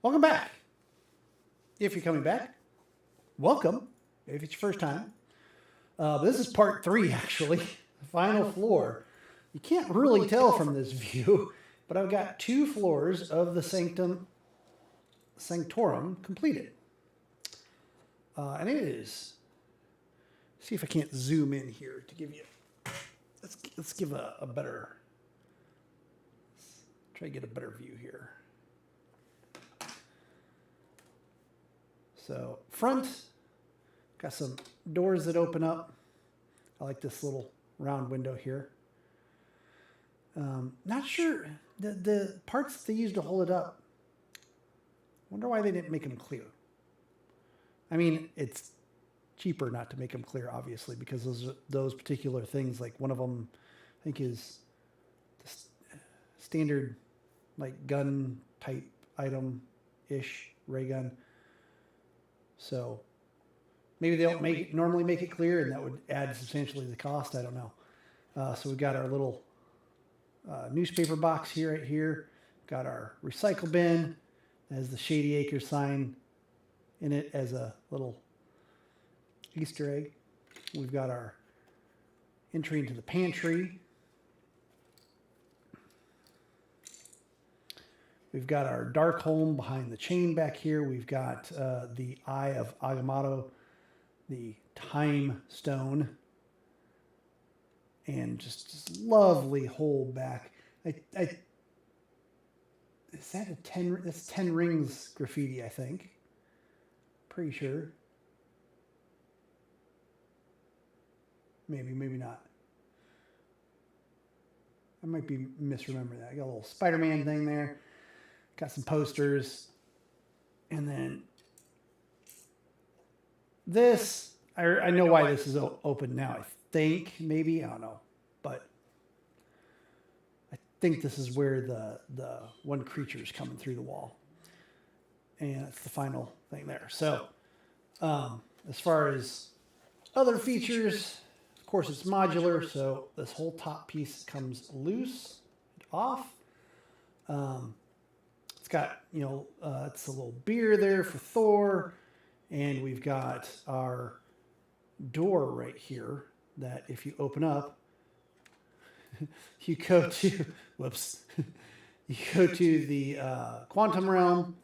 Welcome back. If you're coming back, welcome. If it's your first time. This is part 3, actually. The final floor. You can't really tell from this view, but I've got 2 floors of the Sanctum Sanctorum completed. And it is... See if I can't zoom in here to give you... Let's give a better... Try to get a better view here. So, front, got some doors that open up. I like this little round window here. Not sure, the parts they used to hold it up, wonder why they didn't make them clear. I mean, it's cheaper not to make them clear, obviously, because those particular things, like one of them, I think is the standard, like, gun type item-ish, ray gun. So maybe they don't normally make it clear, and that would add substantially to the cost. I don't know. So we've got our little newspaper box here, right here. Got our recycle bin. That has the Shady Acres sign in it as a little Easter egg. We've got our entry into the pantry. We've got our dark home behind the chain back here. We've got the Eye of Agamotto, the Time Stone, and just lovely hole back. Is that a 10? That's 10 rings graffiti, I think. Pretty sure. Maybe, maybe not. I might be misremembering that. I got a little SpiderMan thing there. Got some posters. And then this, I know why this is open now. I think, maybe, I don't know. But I think this is where the one creature is coming through the wall. And that's the final thing there. So, as far as other features, of course it's modular. So this whole top piece comes loose, off. It's got, you know, it's a little beer there for Thor. And we've got our door right here that if you open up, you go to, whoops, you go to the quantum realm,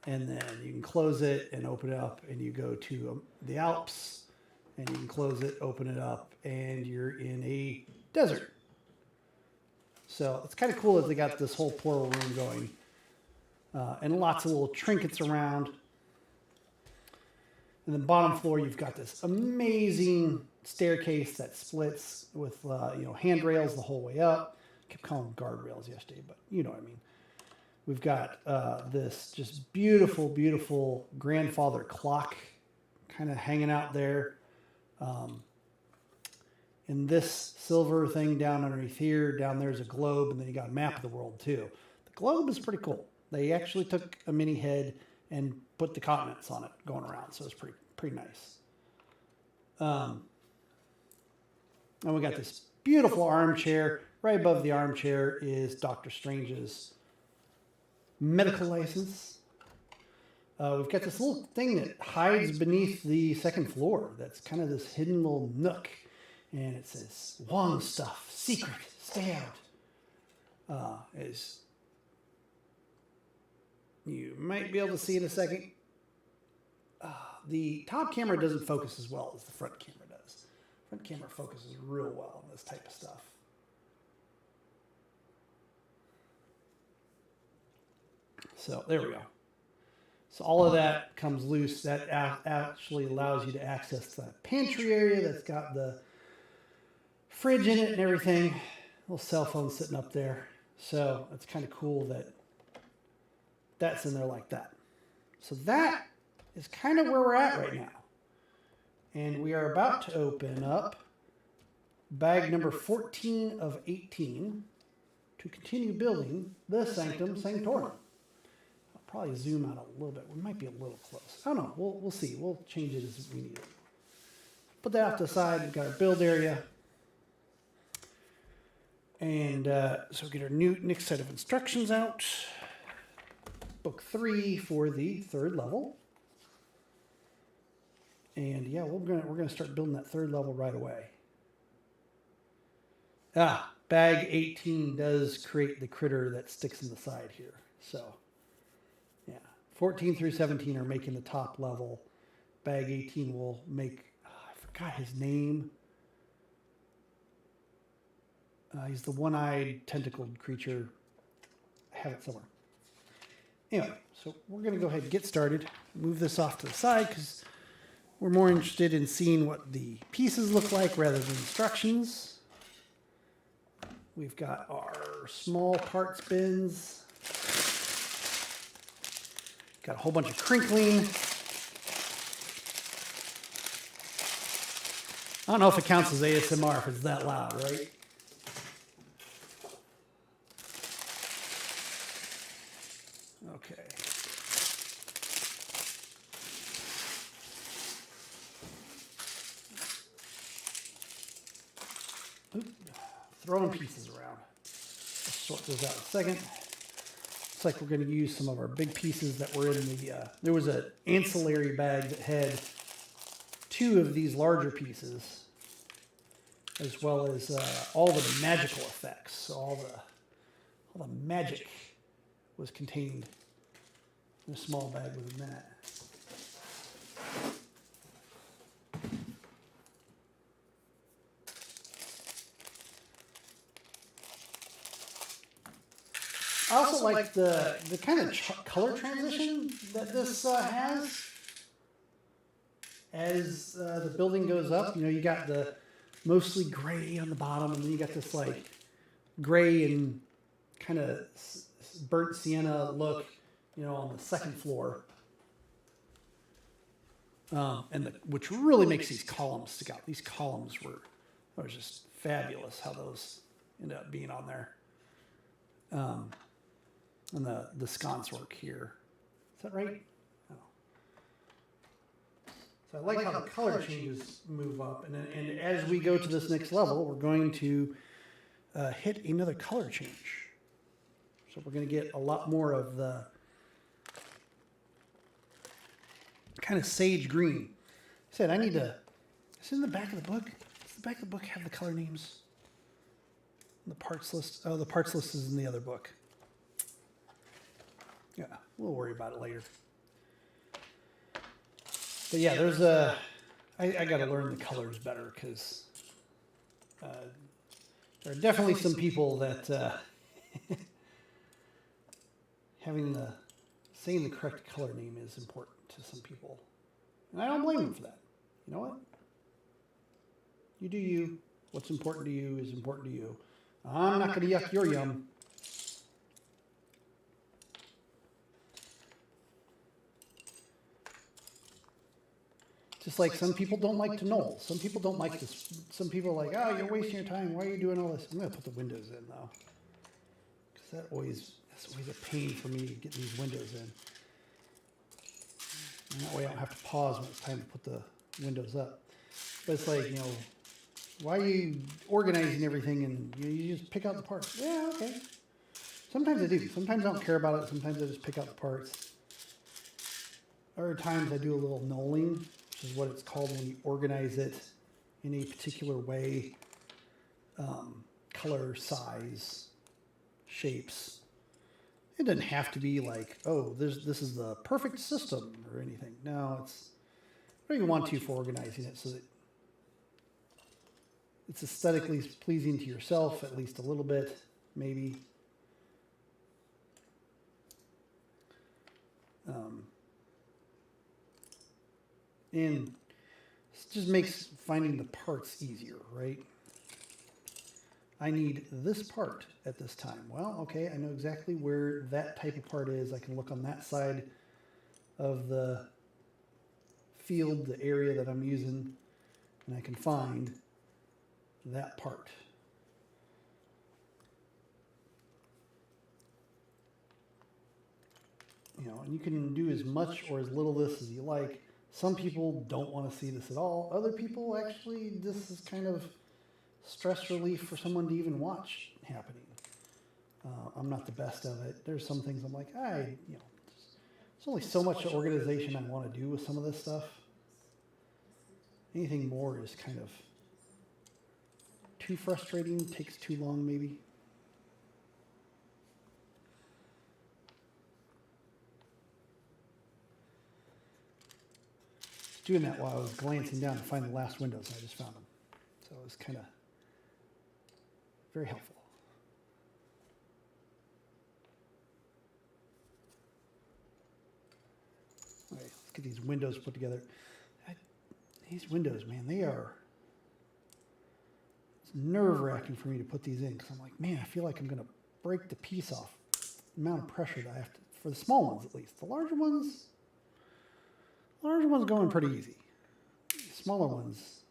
and then you can close it and open it up, and you go to the Alps, and you can close it, open it up, and you're in a desert. So it's kind of cool that they got this whole portal room going. And lots of little trinkets around. And then bottom floor, you've got this amazing staircase that splits with handrails the whole way up. I kept calling them guardrails yesterday, but you know what I mean. We've got this just beautiful, beautiful grandfather clock kind of hanging out there. And this silver thing down underneath here, down there's a globe, and then you got a map of the world too. The globe is pretty cool. They actually took a mini head and put the continents on it going around, so it's pretty nice. And we got this beautiful armchair. Right above the armchair is Dr. Strange's medical license. We've got this little thing that hides beneath the second floor. That's kind of this hidden little nook, and it says Wong stuff, secret, stay out. You might be able to see in a second. The top camera doesn't focus as well as the front camera does. Front camera focuses real well on this type of stuff. So there we go. So all of that comes loose. That actually allows you to access the pantry area that's got the fridge in it and everything. Little cell phone sitting up there. So it's kind of cool that that's in there like that. So that is kind of where we're at right now. And we are about to open up bag number 14 of 18 to continue building the Sanctum Sanctorum. I'll probably zoom out a little bit. We might be a little close. I don't know. We'll see. We'll change it as we need it. Put that off to the side. We've got our build area. And so we get our new next set of instructions out. book 3 for the 3rd level. And yeah, we're gonna start building that 3rd level right away. Bag 18 does create the critter that sticks in the side here. So yeah, 14 through 17 are making the top level. Bag 18 will make, I forgot his name. He's the one-eyed tentacled creature. I have it somewhere. Anyway, so we're going to go ahead and get started. Move this off to the side because we're more interested in seeing what the pieces look like rather than instructions. We've got our small parts bins. Got a whole bunch of crinkling. I don't know if it counts as ASMR if it's that loud, right? Okay. Throwing pieces around. I'll sort those out in a second. Looks like we're going to use some of our big pieces that were in the... there was an ancillary bag that had 2 of these larger pieces, as well as all the magical effects. So all the magic was contained in a small bag within that. I also like the kind of color transition that this has. As the building goes up, you got the mostly gray on the bottom, and then you got this like gray and kind of burnt sienna look, on the 2nd floor. Which really makes these columns stick out. These columns were just fabulous how those ended up being on there. And the sconce work here. Is that right? Oh. So I like how the color changes move up. And as we go to this next level, we're going to hit another color change. So we're going to get a lot more of the kind of sage green. I said I need to... It's in the back of the book. Does the back of the book have the color names? The parts list. Oh, the parts list is in the other book. Yeah, we'll worry about it later. But yeah, there's a... I got to learn the colors better because there are definitely some people that saying the correct color name is important to some people. And I don't blame them for that. You know what? You do you. What's important to you is important to you. I'm not going to yuck your yum. Just like some people don't like to know. Some people don't like this. Some people are like, oh, you're wasting your time. Why are you doing all this? I'm going to put the windows in, though. Because that's always a pain for me to get these windows in. And that way I don't have to pause when it's time to put the windows up. But it's like, why are you organizing everything and you just pick out the parts? Yeah, okay. Sometimes I do. Sometimes I don't care about it. Sometimes I just pick out the parts. Other times I do a little knolling, which is what it's called when you organize it in a particular way. Color, size, shapes. It doesn't have to be like, oh, this is the perfect system or anything. No, it's whatever you want to for organizing it so that it's aesthetically pleasing to yourself, at least a little bit, maybe. And it just makes finding the parts easier, right? I need this part at this time. Well, okay, I know exactly where that type of part is. I can look on that side of the field, the area that I'm using, and I can find that part. And you can do as much or as little this as you like. Some people don't want to see this at all. Other people, actually, this is kind of stress relief for someone to even watch happening. I'm not the best of it. There's some things I'm like, There's only so much organization I want to do with some of this stuff. Anything more is kind of too frustrating, takes too long maybe. Doing that while I was glancing down to find the last windows, and I just found them. So it was kind of very helpful. All right, let's get these windows put together. These windows, man, it's nerve-wracking for me to put these in because I'm like, man, I feel like I'm going to break the piece off. The amount of pressure that I have to, for the small ones at least. The larger ones going pretty easy. The smaller ones,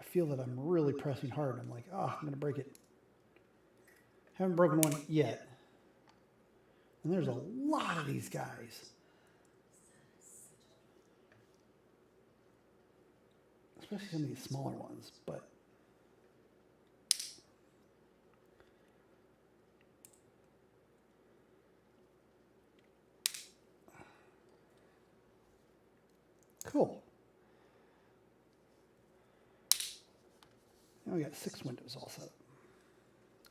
I feel that I'm really pressing hard. I'm like, I'm going to break it. Haven't broken one yet. And there's a lot of these guys. Especially some of these smaller ones, but cool. Now we got 6 windows all set up.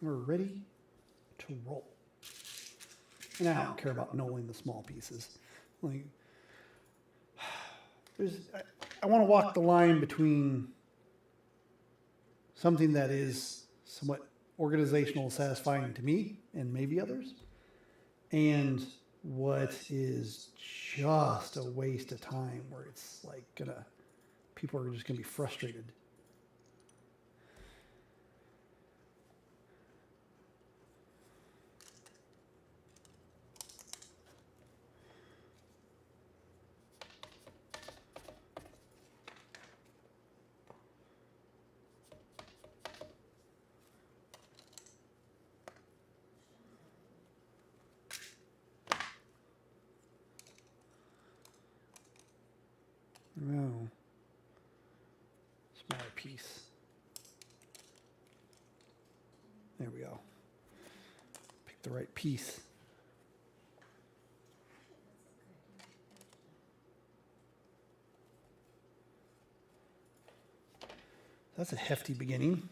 We're ready to roll. And I don't care about knolling the small pieces. Like, I want to walk the line between something that is somewhat organizational, satisfying to me and maybe others, and what is just a waste of time where it's like people are just gonna be frustrated. No. Smaller piece. There we go. Pick the right piece. That's a hefty beginning.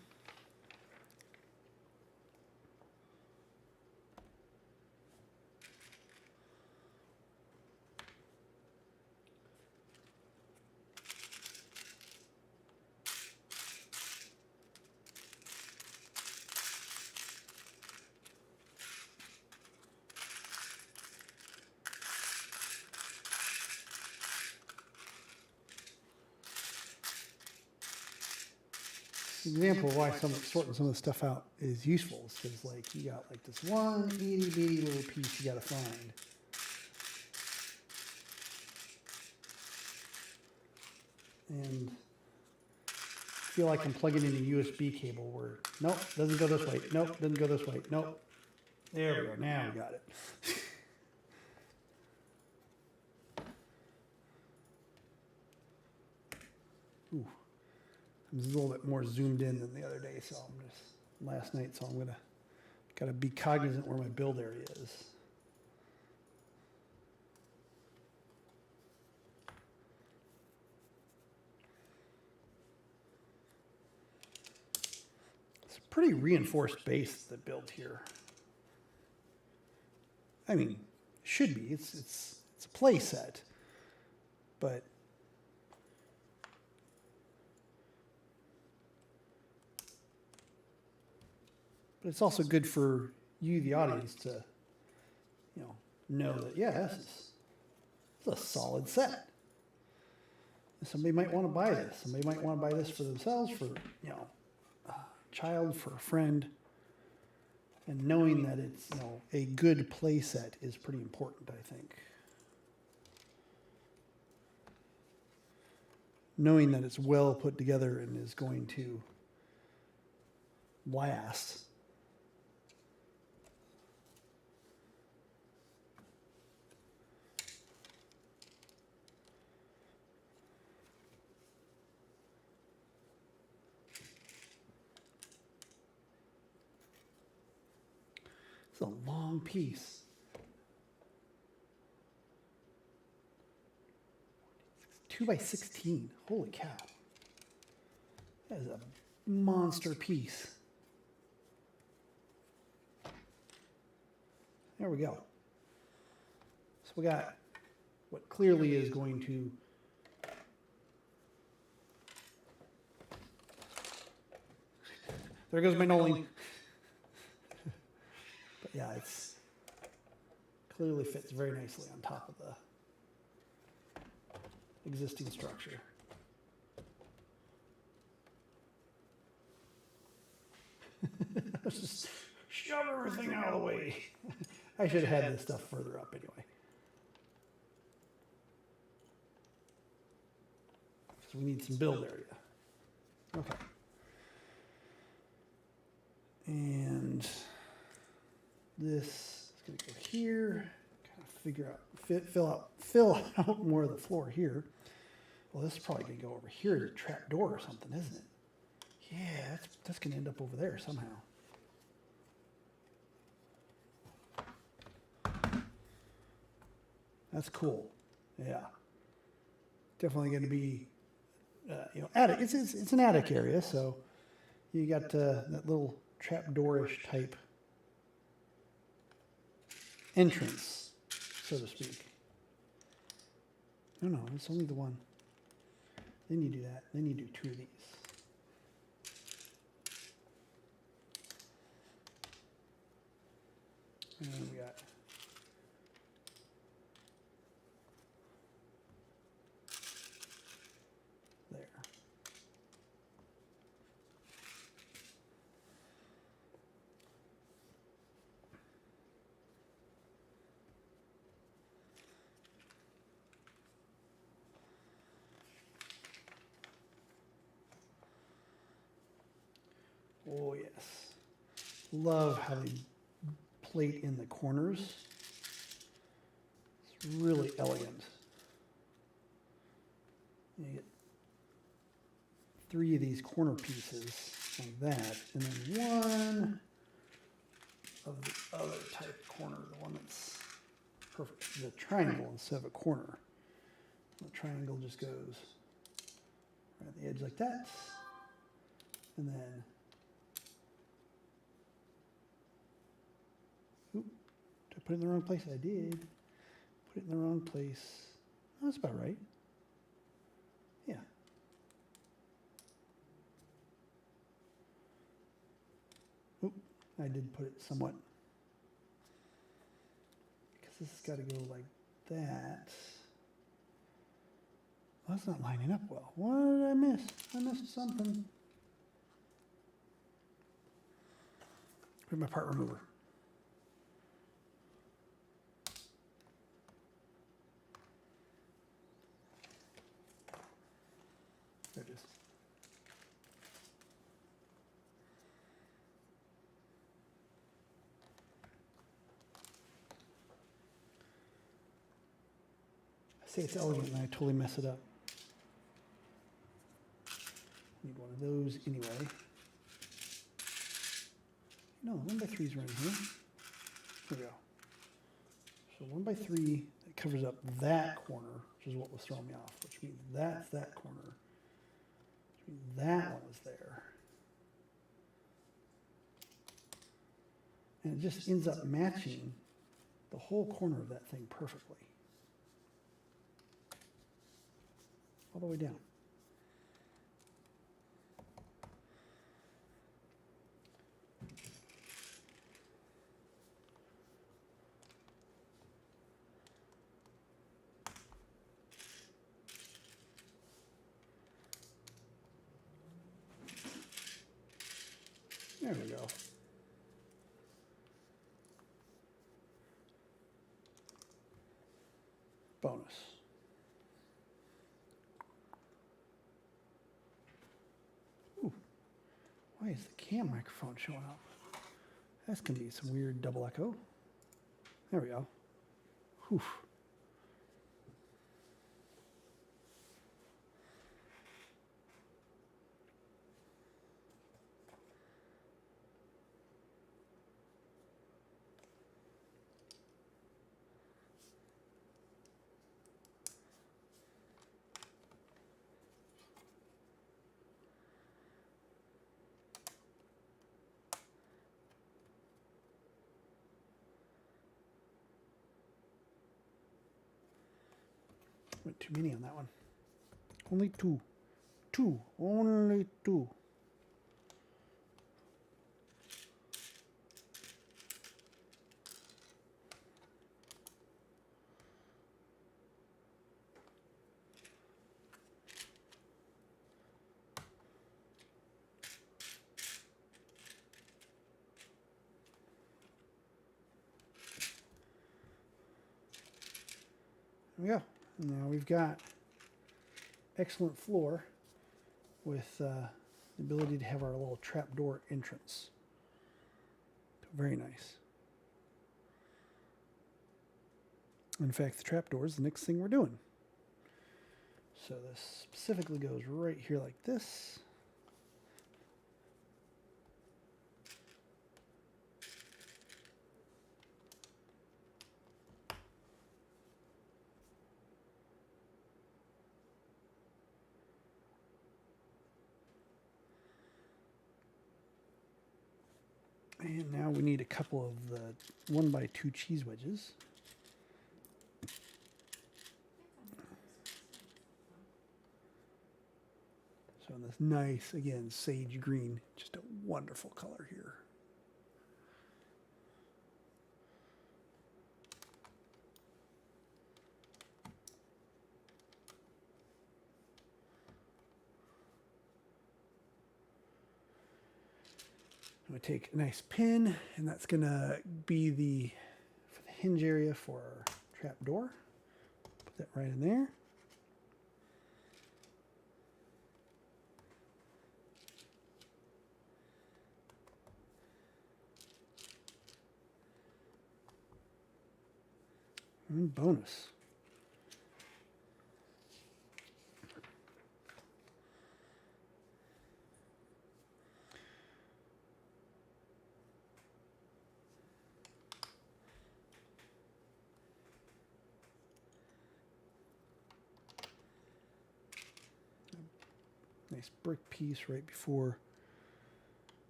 Example of why sorting some of the stuff out is useful is because like you got like this one itty bitty little piece you got to find. And I feel like I'm plugging in a USB cable where, nope, doesn't go this way. Nope, doesn't go this way. Nope. There we go. Now we got it. Ooh. I'm just a little bit more zoomed in than the other day, so I'm just last night, so I'm gotta be cognizant where my build area is. It's a pretty reinforced base that built here. I mean, it should be. It's a play set, but it's also good for you, the audience, to know that, yeah, this is a solid set. Somebody might want to buy this. Somebody might want to buy this for themselves, for a child, for a friend. And knowing that it's a good play set is pretty important, I think. Knowing that it's well put together and is going to last. It's a long piece. 2x16. Holy cow. That is a monster piece. There we go. So we got what clearly is going to there goes my knolling. But yeah, it's clearly fits very nicely on top of the existing structure. Let's just shove everything out of the way. I should have had this stuff further up anyway. So we need some build area. Okay. And this is going to go here. Kind of figure out, fill out more of the floor here. Well, this is probably going to go over here to a trap door or something, isn't it? Yeah, that's going to end up over there somehow. That's cool. Yeah. Definitely going to be, attic. It's an attic area, so you got that little trapdoorish type entrance, so to speak. No, it's only the one. Then you do that. Then you do two of these. And then we got there. Oh yes. Love how they plate in the corners. It's really elegant. You get 3 of these corner pieces like that, and then one of the other type corner, the one that's perfect, the triangle instead of a corner. The triangle just goes right at the edge like that, and then did I put it in the wrong place? I did. Put it in the wrong place. Oh, that's about right. Yeah. Oop, I did put it somewhat. Because this has got to go like that. Well, that's not lining up well. What did I miss? I missed something. Where's my part remover? There it is. I say it's elegant and I totally mess it up. Need one of those anyway. No, 1x3s are in here. Here we go. So 1x3 that covers up that corner, which is what was throwing me off, which means that's that corner. Which means that one is there. And it just ends up matching the whole corner of that thing perfectly. All the way down. There we go. Bonus. Ooh. Why is the cam microphone showing up? That's going to be some weird double echo. There we go. Whew. Went too many on that one. Only two. Only two. There we go. Now we've got excellent floor with the ability to have our little trapdoor entrance. Very nice. In fact, the trapdoor is the next thing we're doing. So this specifically goes right here like this. And now we need a couple of the 1x2 cheese wedges. So in this nice, again, sage green, just a wonderful color here. I'm going to take a nice pin, and that's going to be for the hinge area for our trap door. Put that right in there. And bonus. Nice brick piece right before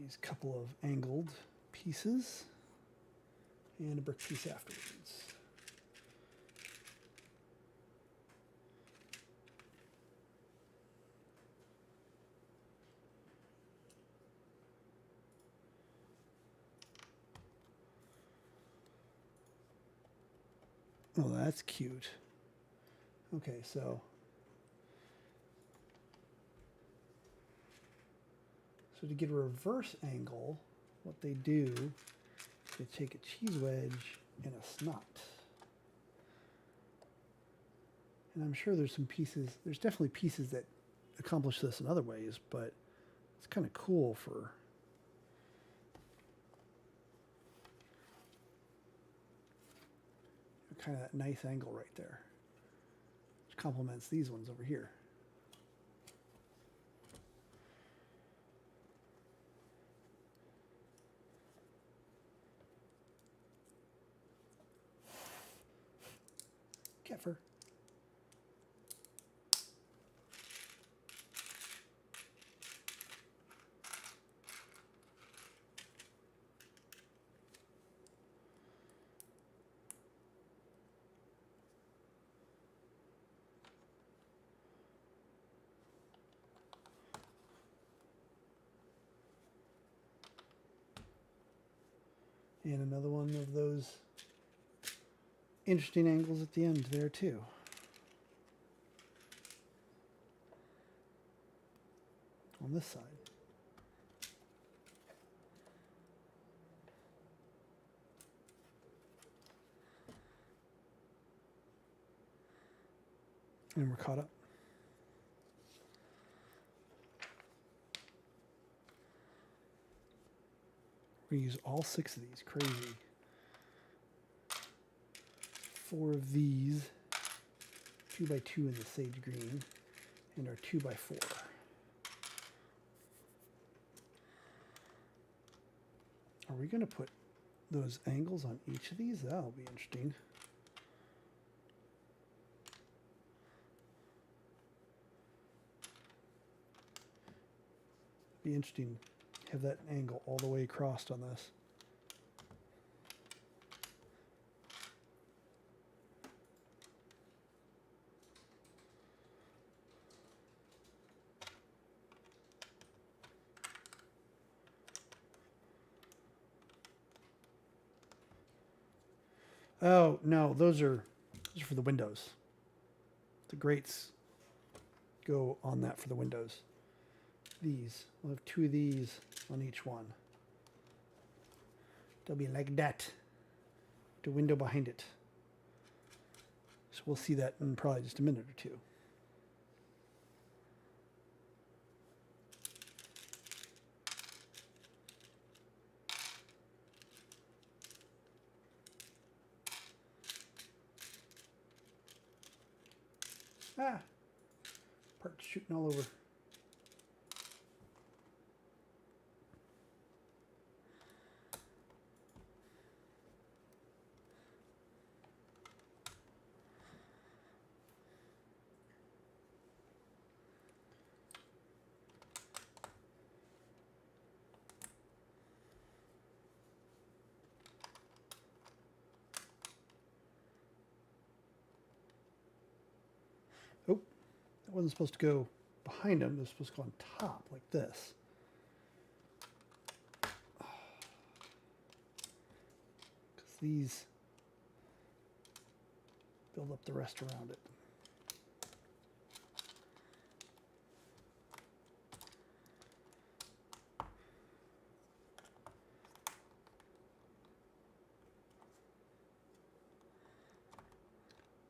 these couple of angled pieces, and a brick piece afterwards. Oh, that's cute. Okay, so to get a reverse angle, what they do, they take a cheese wedge and a snot. And I'm sure there's some pieces, there's definitely pieces that accomplish this in other ways, but it's kind of cool for kind of that nice angle right there, which complements these ones over here. Cat fur. And another one of those interesting angles at the end there too. On this side. And we're caught up. We use all 6 of these. Crazy. 4 of these, 2x2 in the sage green, and our 2x4. Are we going to put those angles on each of these? That'll be interesting. Be interesting. Have that angle all the way across on this. Oh, no, those are for the windows. The grates go on that for the windows. These. We'll have 2 of these on each one. They'll be like that. The window behind it. So we'll see that in probably just a minute or two. Ah! Parts shooting all over. Oh, that wasn't supposed to go behind them. It was supposed to go on top like this. Because these build up the rest around it.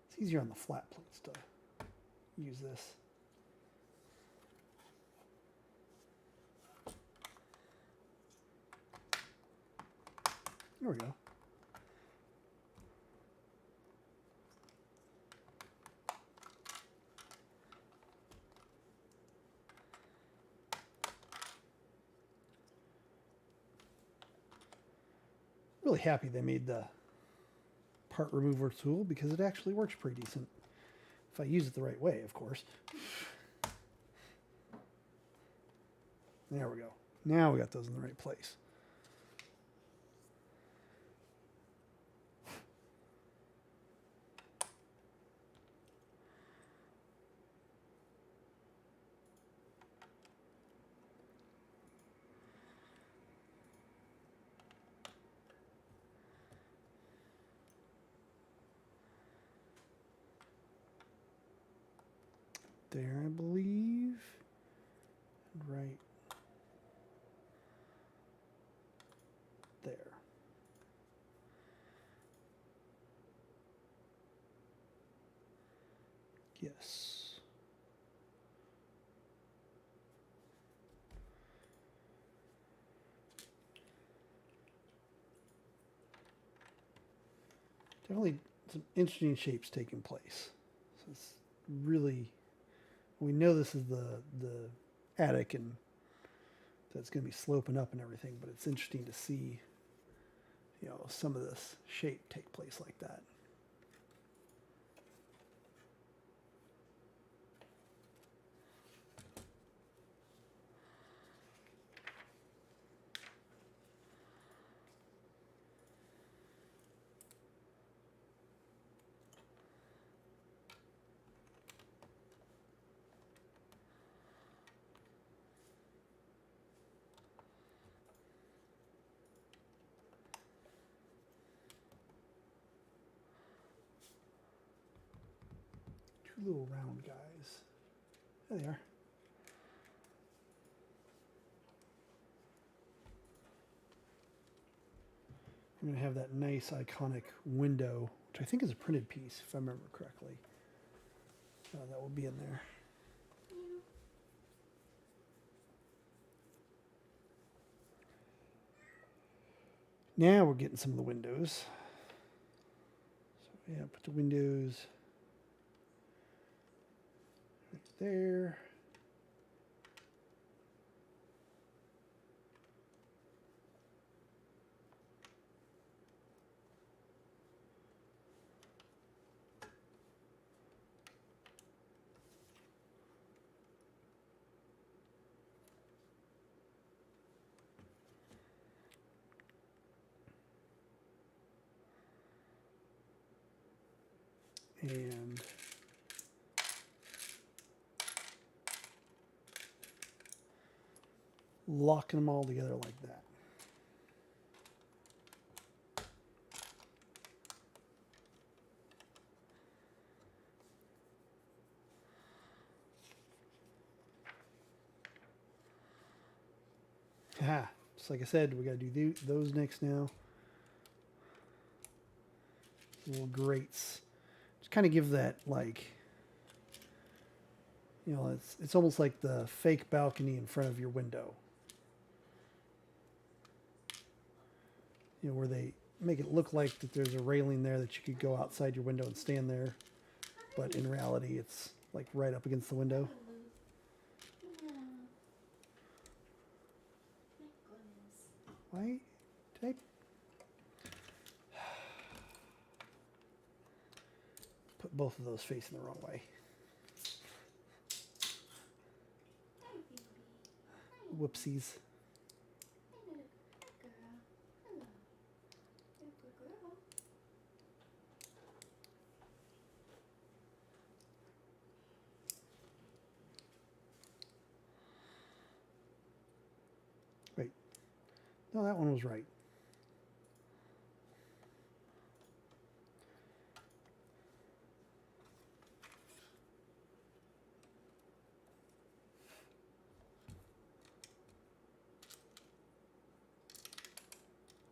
It's easier on the flat plates to use this. There we go. Really happy they made the part remover tool because it actually works pretty decent. If I use it the right way, of course. There we go. Now we got those in the right place. There, I believe. And right there. Yes. Definitely some interesting shapes taking place. So it's really, we know this is the attic and that's going to be sloping up and everything, but it's interesting to see, you know, some of this shape take place like that. Little round guys. There they are. I'm going to have that nice iconic window, which I think is a printed piece, if I remember correctly. That will be in there. Now we're getting some of the windows. So yeah, put the windows there. And locking them all together like that. Ah, just like I said, we got to do those next now. Little grates. Just kind of give that, like, you know, it's almost like the fake balcony in front of your window. You know, where they make it look like that there's a railing there that you could go outside your window and stand there. But in reality, it's like right up against the window. Why did I put both of those facing the wrong way? Whoopsies. Wait. No, that one was right.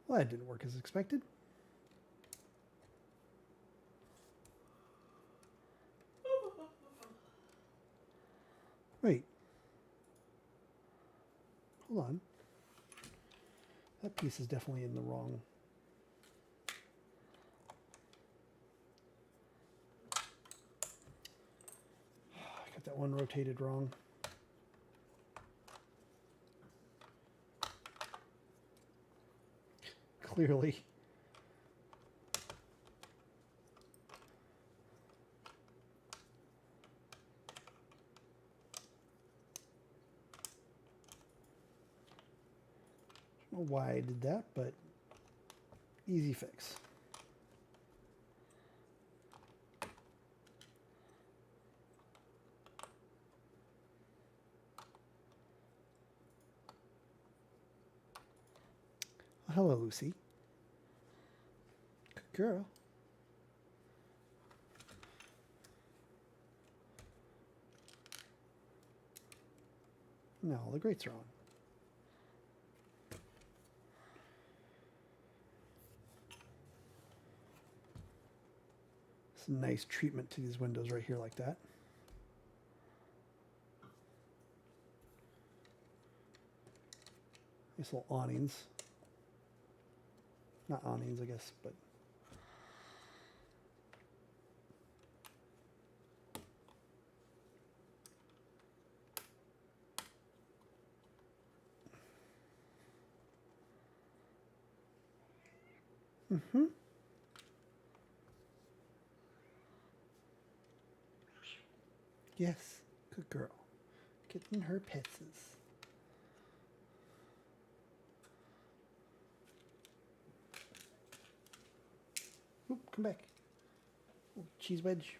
Well, that didn't work as expected. Wait. Hold on. That piece is definitely in the wrong. I got that one rotated wrong. Clearly. I don't know why I did that, but easy fix. Well, hello, Lucy. Good girl. Now all the grates are on. Some nice treatment to these windows right here like that. Nice little awnings. Not awnings, I guess, but yes, good girl. Getting her petses. Oop, come back. Ooh, cheese wedge.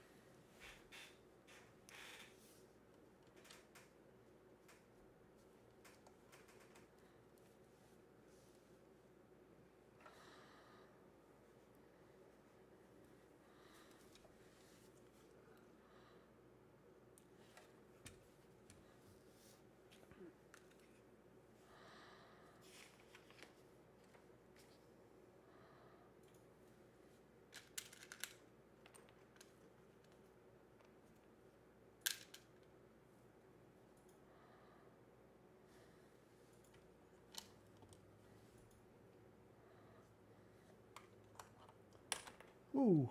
Ooh.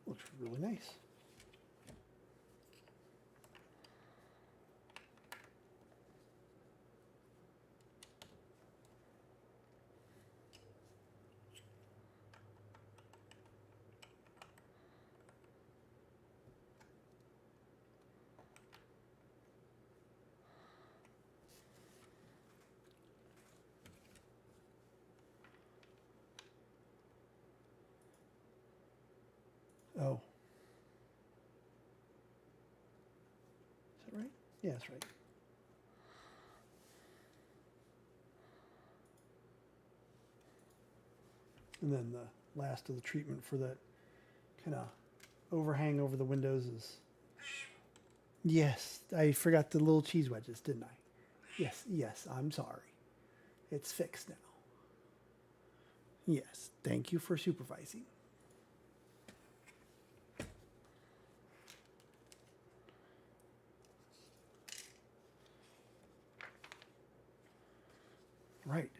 Looks really nice. Oh. Yeah, that's right. And then the last of the treatment for that kind of overhang over the windows is... Yes, I forgot the little cheese wedges, didn't I? Yes, I'm sorry. It's fixed now. Yes, thank you for supervising. Right.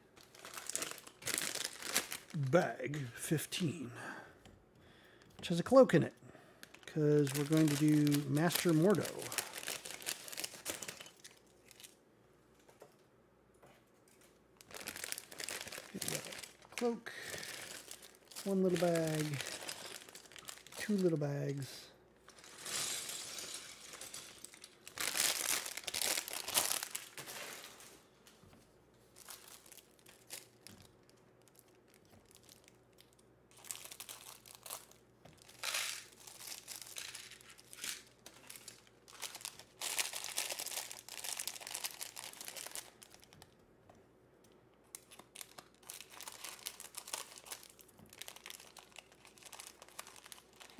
Bag 15, which has a cloak in it, because we're going to do Master Mordo. Cloak, one little bag, two little bags.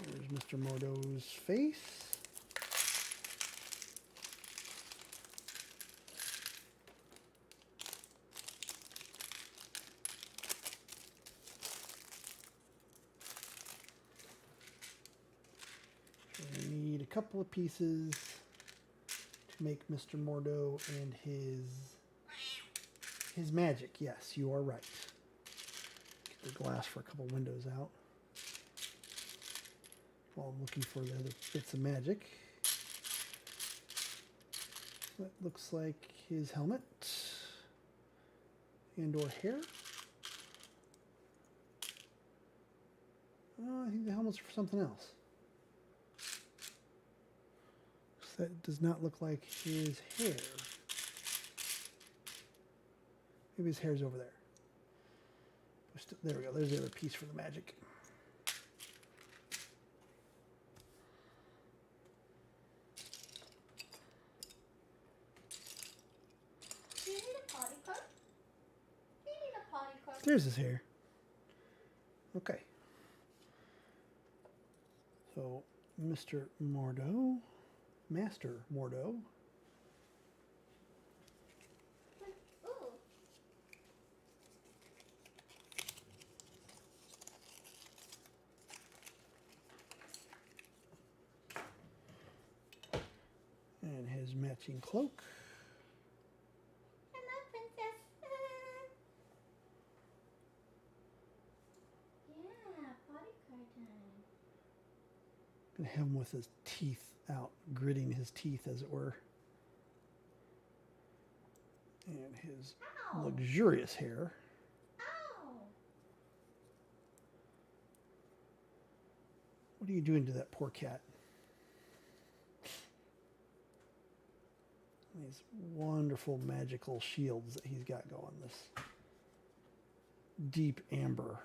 There's Mr. Mordo's face. We need a couple of pieces to make Mr. Mordo and his magic. Yes, you are right. Get the glass for a couple windows out. While I'm looking for the other bits of magic. That looks like his helmet and or hair. Oh, I think the helmet's for something else. That does not look like his hair. Maybe his hair's over there. There we go. There's the other piece for the magic. There's his hair. Okay. So, Mr. Mordo, Master Mordo. And his matching cloak. Him with his teeth out, gritting his teeth, as it were. And his luxurious hair. What are you doing to that poor cat? These wonderful magical shields that he's got going. This deep amber.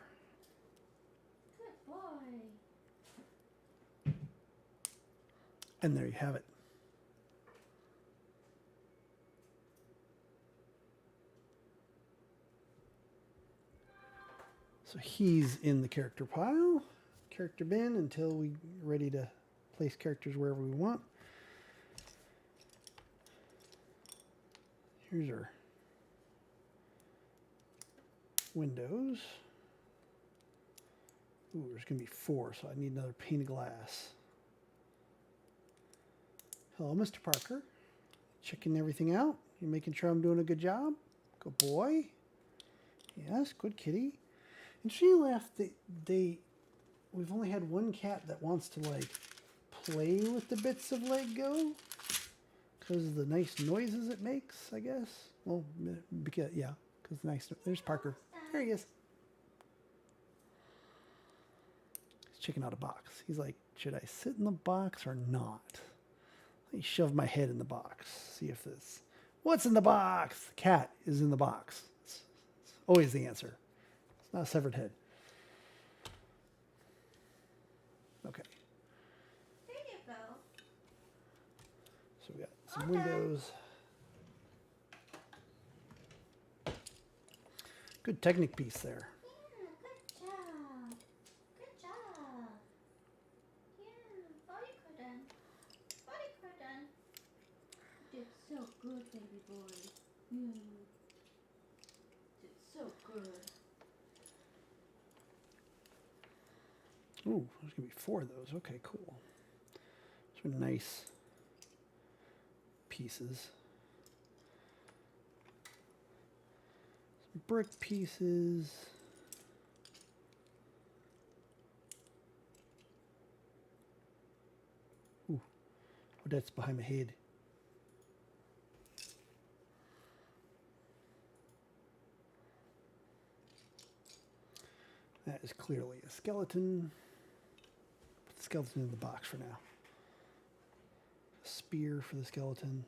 And there you have it. So he's in the character pile, character bin, until we're ready to place characters wherever we want. Here's our windows. Ooh, there's going to be 4, so I need another pane of glass. Hello, Mr. Parker. Checking everything out. You making sure I'm doing a good job? Good boy. Yes, good kitty. And she laughed. We've only had one cat that wants to like play with the bits of Lego because of the nice noises it makes, I guess. Well, because yeah, because nice. There's Parker. There he is. He's checking out a box. He's like, should I sit in the box or not? Let me shove my head in the box. See if this... What's in the box? The cat is in the box. It's always the answer. It's not a severed head. Okay. There you go. So we got some windows. Good Technic piece there. Yeah, good job. Good job. Yeah, very good then. Very good then. You did so good, baby boy. You did so good. Ooh, there's gonna be 4 of those. Okay, cool. Those are nice pieces. Some brick pieces. Ooh, oh, that's behind my head. That is clearly a skeleton. Put the skeleton in the box for now. A spear for the skeleton.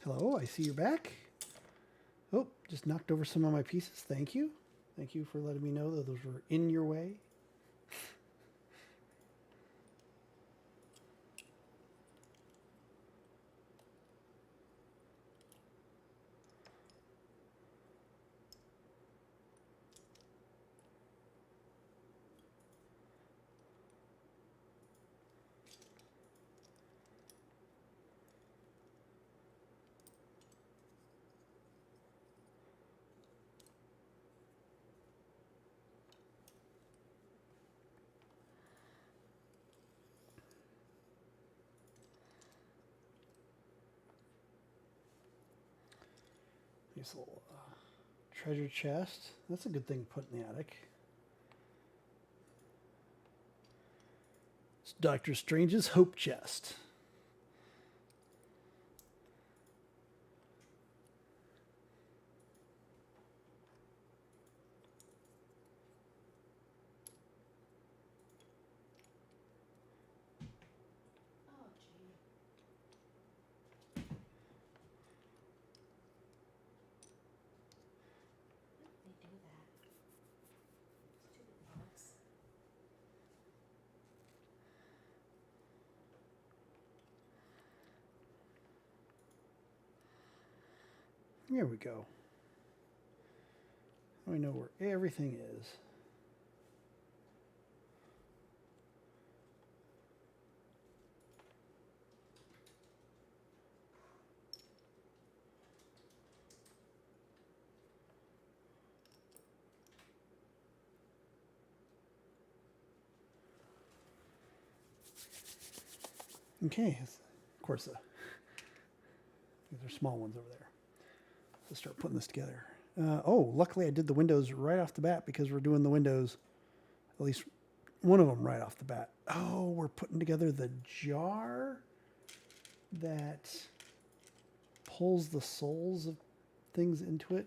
Hello, I see you're back. Oh, just knocked over some of my pieces. Thank you. Thank you for letting me know that those were in your way. Nice little treasure chest. That's a good thing to put in the attic. It's Doctor Strange's hope chest. Oh, gee. They do that. Stupid bugs. There we go. Now we know where everything is. Okay, of course, these are small ones over there. Let's start putting this together. Oh, luckily I did the windows right off the bat because we're doing the windows, at least one of them right off the bat. Oh, we're putting together the jar that pulls the souls of things into it.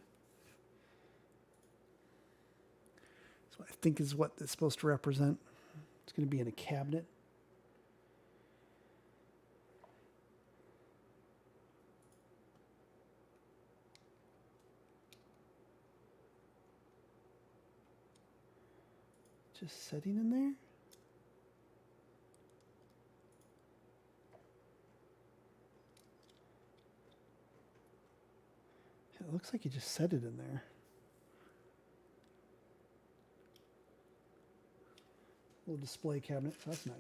So I think is what it's supposed to represent. It's going to be in a cabinet. Just setting in there. Yeah, it looks like you just set it in there. Little display cabinet, so that's nice.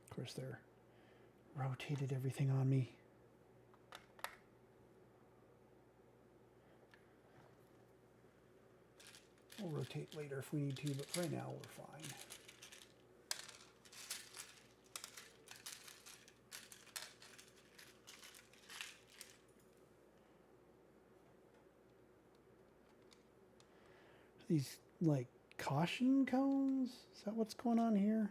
Of course, they're rotated everything on me. We'll rotate later if we need to, but right now we're fine. These like caution cones? Is that what's going on here?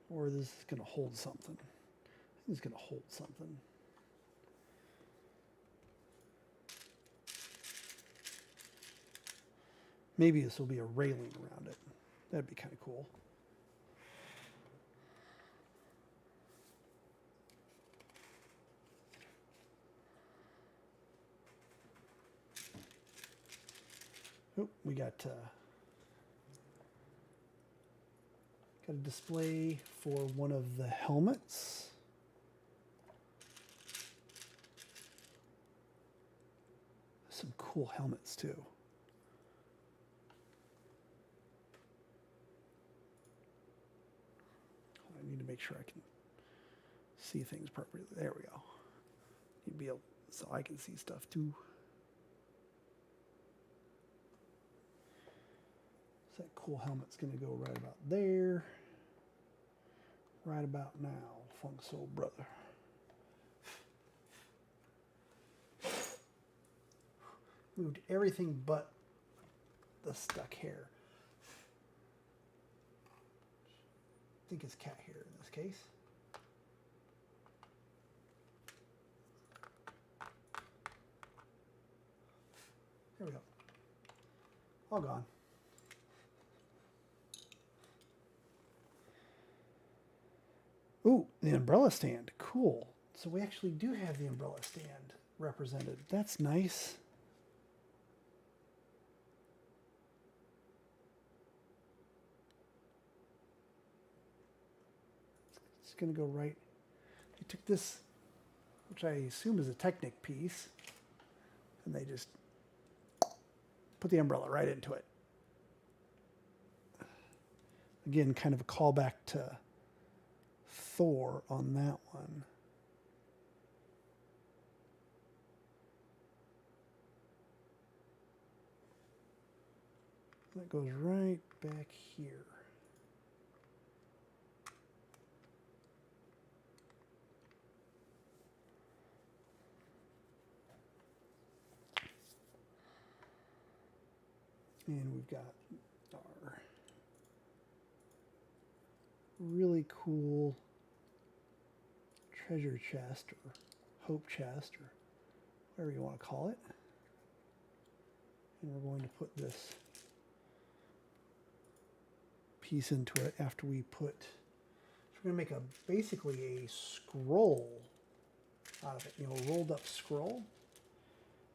Or this is going to hold something? I think it's going to hold something. Maybe this will be a railing around it. That'd be kind of cool. Oh, we got a display for one of the helmets. Some cool helmets too. I need to make sure I can see things properly. There we go. You'd be able, so I can see stuff too. So that cool helmet's going to go right about there. Right about now, Funk Soul Brother. Moved everything but the stuck hair. I think it's cat hair in this case. There we go. All gone. Ooh, the umbrella stand. Cool. So we actually do have the umbrella stand represented. That's nice. It's going to go right. They took this, which I assume is a Technic piece, and they just put the umbrella right into it. Again, kind of a callback to Thor on that one. That goes right back here. And we've got our really cool treasure chest or hope chest or whatever you want to call it. And we're going to put this piece into it after we put, so we're going to make basically a scroll out of it, you know, a rolled up scroll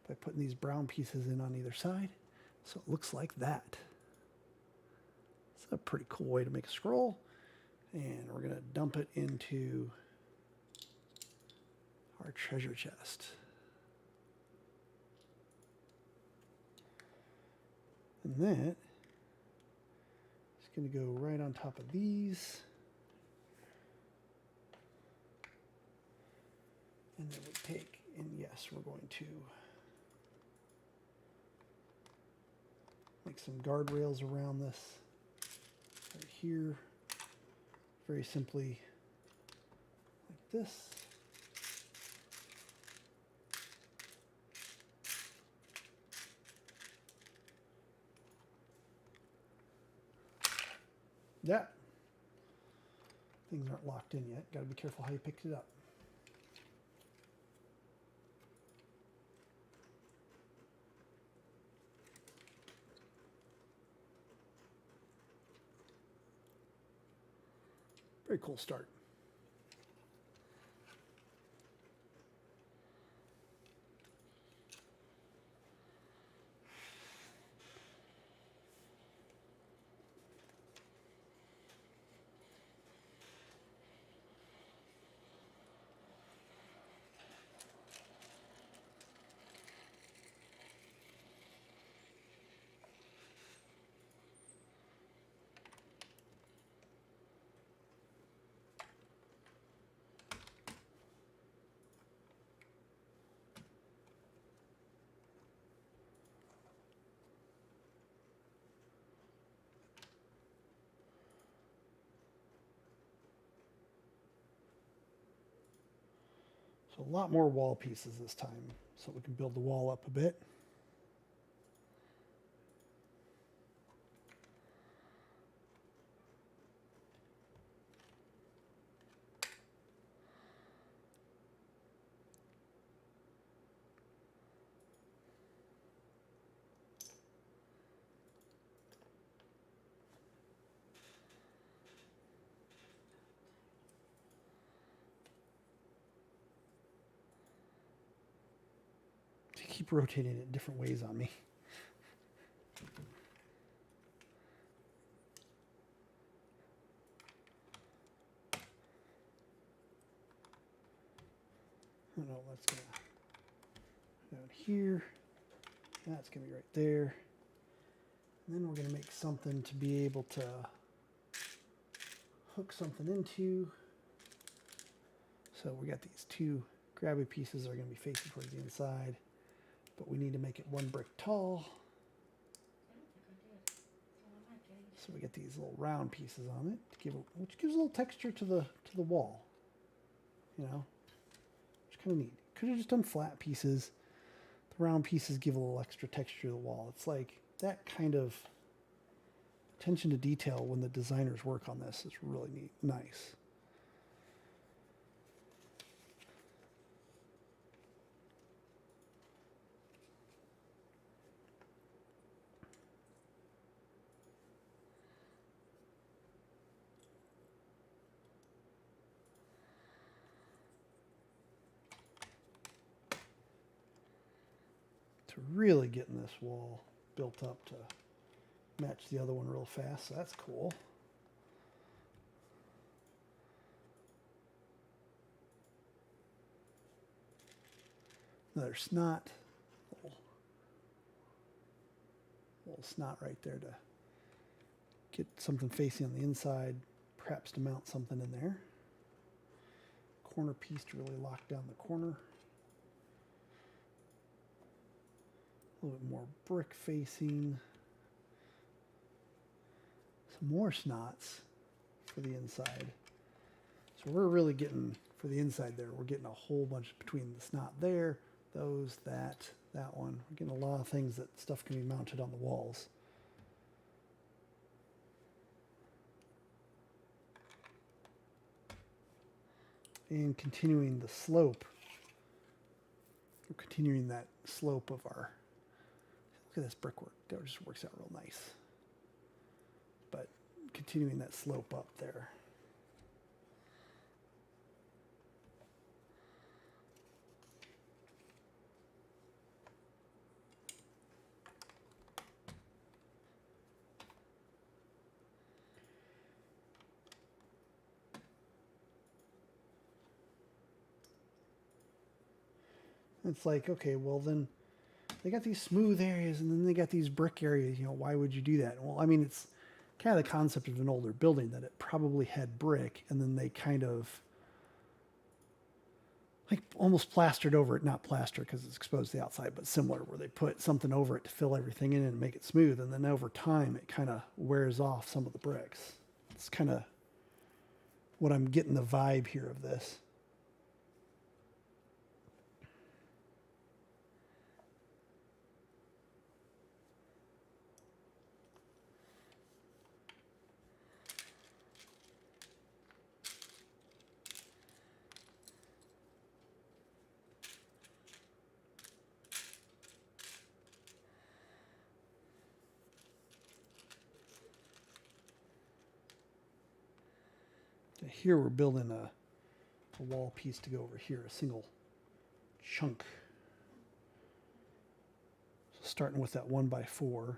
by putting these brown pieces in on either side. So it looks like that. It's a pretty cool way to make a scroll. And we're going to dump it into our treasure chest. And that is going to go right on top of these. And then we take, and yes, we're going to make some guardrails around this right here. Very simply like this. Yeah. Things aren't locked in yet. Got to be careful how you picked it up. Very cool start. So a lot more wall pieces this time, so we can build the wall up a bit. keep rotating it different ways on me. Oh no, that's gonna down here. That's gonna be right there. And then we're gonna make something to be able to hook something into. So we got these two grabby pieces that are gonna be facing towards the inside, but we need to make it 1 brick tall. So we get these little round pieces on it to give, which gives a little texture to the wall. You know, which is kind of neat. Could have just done flat pieces. The round pieces give a little extra texture to the wall. It's like that kind of attention to detail when the designers work on this is really neat, nice. To really getting this wall built up to match the other one real fast, so that's cool. Another snot, little snot right there to get something facing on the inside, perhaps to mount something in there. Corner piece to really lock down the corner. A little bit more brick facing. Some more snots for the inside. So we're really getting, for the inside there, we're getting a whole bunch between the snot there, those, that one. We're getting a lot of things that stuff can be mounted on the walls. And continuing the slope. We're continuing that slope of our, look at this brickwork. That just works out real nice. But continuing that slope up there. It's like, okay, well then they got these smooth areas and then they got these brick areas, you know, why would you do that? Well, I mean, it's kind of the concept of an older building that it probably had brick and then they kind of like almost plastered over it, not plaster because it's exposed to the outside, but similar where they put something over it to fill everything in and make it smooth. And then over time, it kind of wears off some of the bricks. It's kind of what I'm getting the vibe here of this. Here we're building a wall piece to go over here, a single chunk. So starting with that 1x4,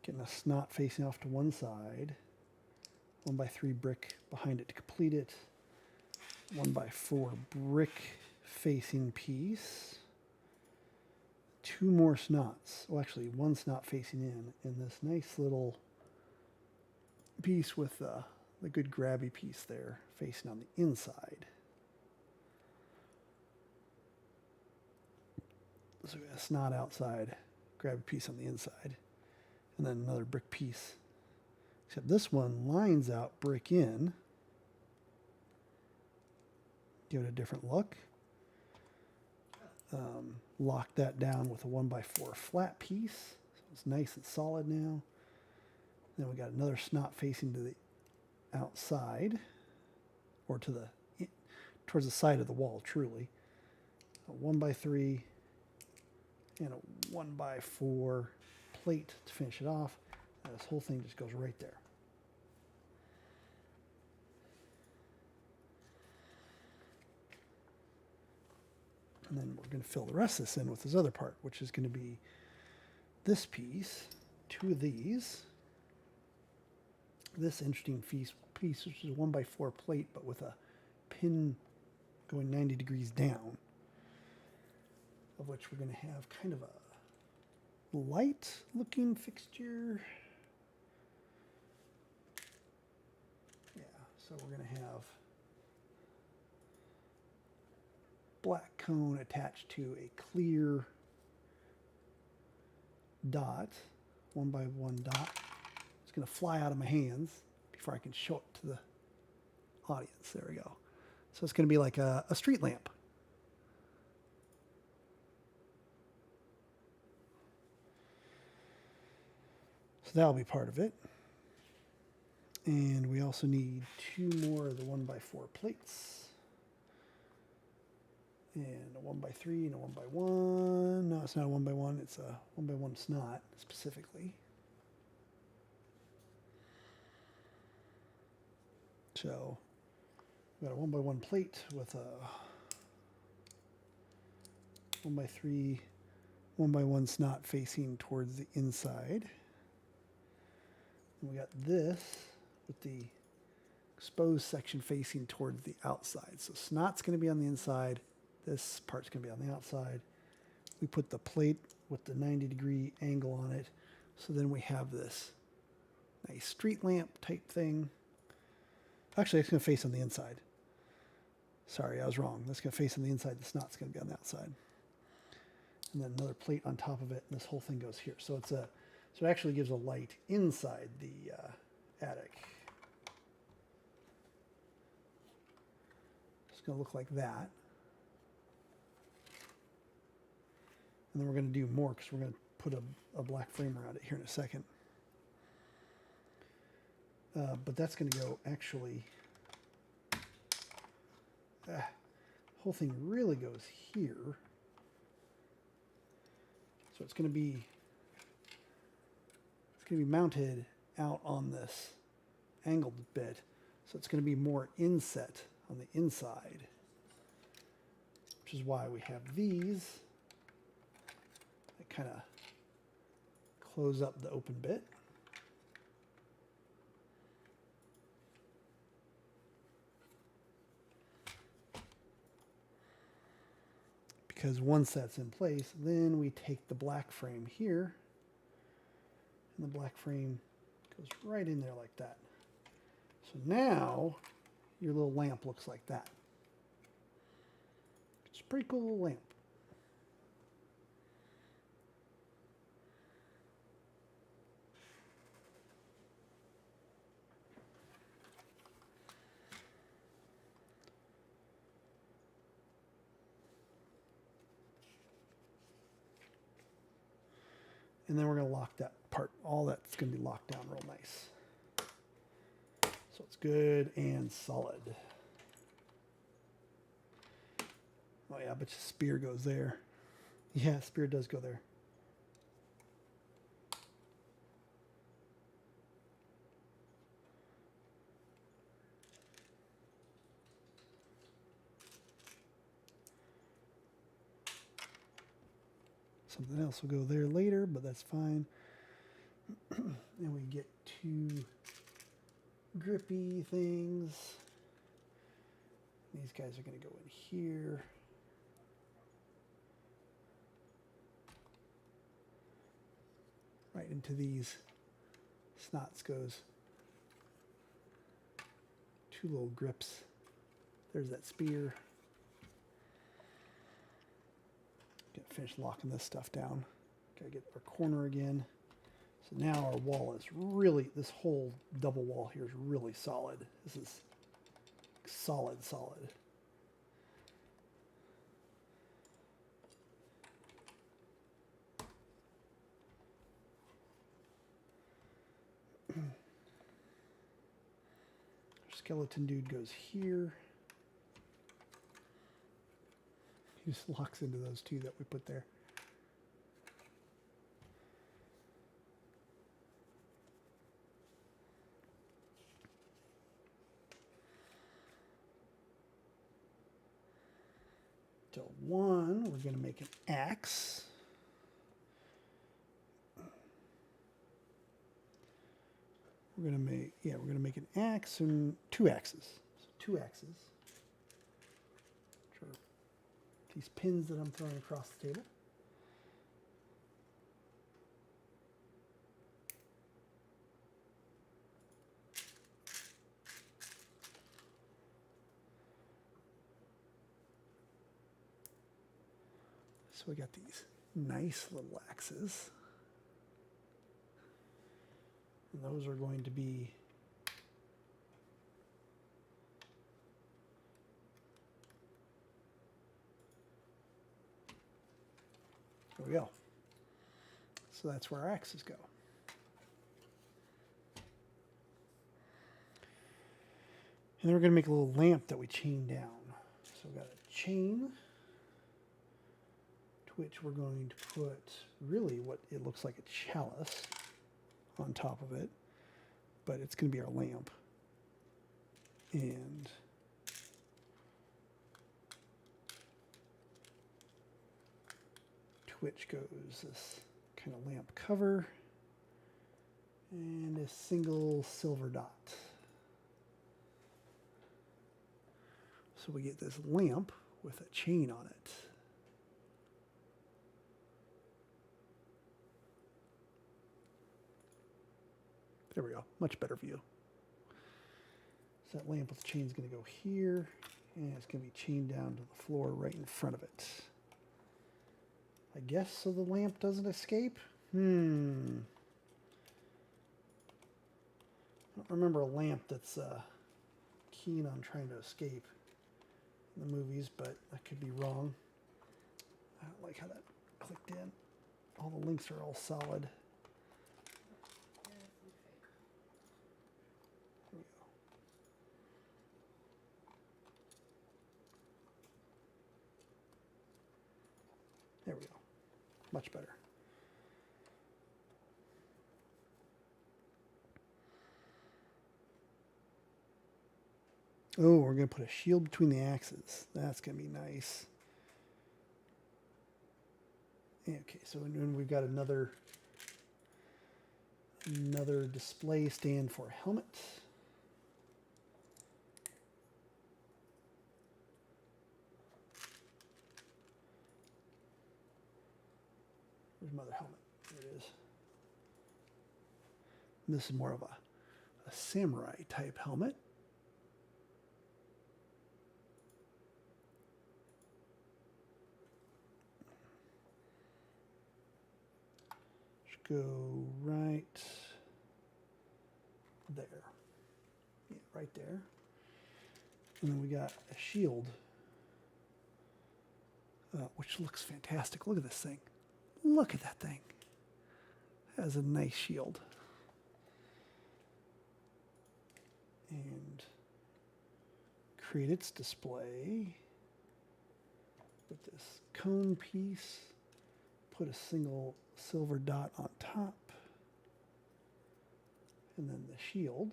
getting a snot facing off to one side, 1x3 brick behind it to complete it, 1x4 brick facing piece, 2 more snots, well actually 1 snot facing in this nice little piece with the good grabby piece there facing on the inside. So we got a snot outside, grabby piece on the inside, and then another brick piece. Except this one lines out brick in. Give it a different look. Lock that down with a 1x4 flat piece. So it's nice and solid now. Then we got another snot facing to the outside, or to the towards the side of the wall, truly. A 1x3 and a 1x4 plate to finish it off. And this whole thing just goes right there. And then we're going to fill the rest of this in with this other part, which is going to be this piece, 2 of these, this interesting piece, which is a 1x4 plate, but with a pin going 90 degrees down, of which we're going to have kind of a light looking fixture. Yeah, so we're going to have black cone attached to a clear dot, 1x1 dot. It's going to fly out of my hands before I can show it to the audience. There we go. So it's going to be like a street lamp. So that'll be part of it. And we also need 2 more of the 1x4 plates. And a 1x3 and a 1x1. No, it's not a 1x1. It's a 1x1 snot specifically. So we've got a 1x1 plate with a 1x3, 1x1 snot facing towards the inside. And we got this with the exposed section facing towards the outside. So snot's going to be on the inside. This part's going to be on the outside. We put the plate with the 90-degree angle on it. So then we have this nice street lamp type thing. Actually, it's going to face on the inside. Sorry, I was wrong. That's going to face on the inside. The snot's going to be on the outside. And then another plate on top of it, and this whole thing goes here. So it's a, so it actually gives a light inside the attic. It's going to look like that. And then we're going to do more because we're going to put a black frame around it here in a second. But that's going to go actually, the whole thing really goes here. So it's going to be mounted out on this angled bit. So it's going to be more inset on the inside, which is why we have these that kind of close up the open bit. Because once that's in place, then we take the black frame here, and the black frame goes right in there like that. So now your little lamp looks like that. It's a pretty cool little lamp. And then we're going to lock that part. All that's going to be locked down real nice. So it's good and solid. Oh yeah, but your spear goes there. Yeah, spear does go there. Something else will go there later, but that's fine. And we get 2 grippy things. These guys are going to go in here. Right into these snots goes 2 little grips. There's that spear. Finish locking this stuff down. Gotta get our corner again. So now our wall is really, this whole double wall here is really solid. This is solid, solid. Our skeleton dude goes here. He just locks into those 2 that we put there. So one, we're going to make an axe. We're going to make an axe and 2 axes. So 2 axes. Which are these pins that I'm throwing across the table. So we got these nice little axes. And those are going to be there we go. So that's where our axes go. And then we're going to make a little lamp that we chain down. So we've got a chain to which we're going to put really what it looks like a chalice on top of it, but it's going to be our lamp. And to which goes this kind of lamp cover and a single silver dot. So we get this lamp with a chain on it. There we go, much better view. So that lamp with the chain is going to go here, and it's going to be chained down to the floor right in front of it. I guess so the lamp doesn't escape? I don't remember a lamp that's keen on trying to escape in the movies, but I could be wrong. I don't like how that clicked in. All the links are all solid. There we go. Much better. Oh, we're going to put a shield between the axes. That's going to be nice. Okay, so then we've got another display stand for a helmet. Where's my other helmet? There it is. And this is more of a samurai type helmet. Should go right there. Yeah, right there. And then we got a shield, which looks fantastic. Look at this thing. Look at that thing. That has a nice shield. And create its display with this cone piece. Put a single silver dot on top. And then the shield.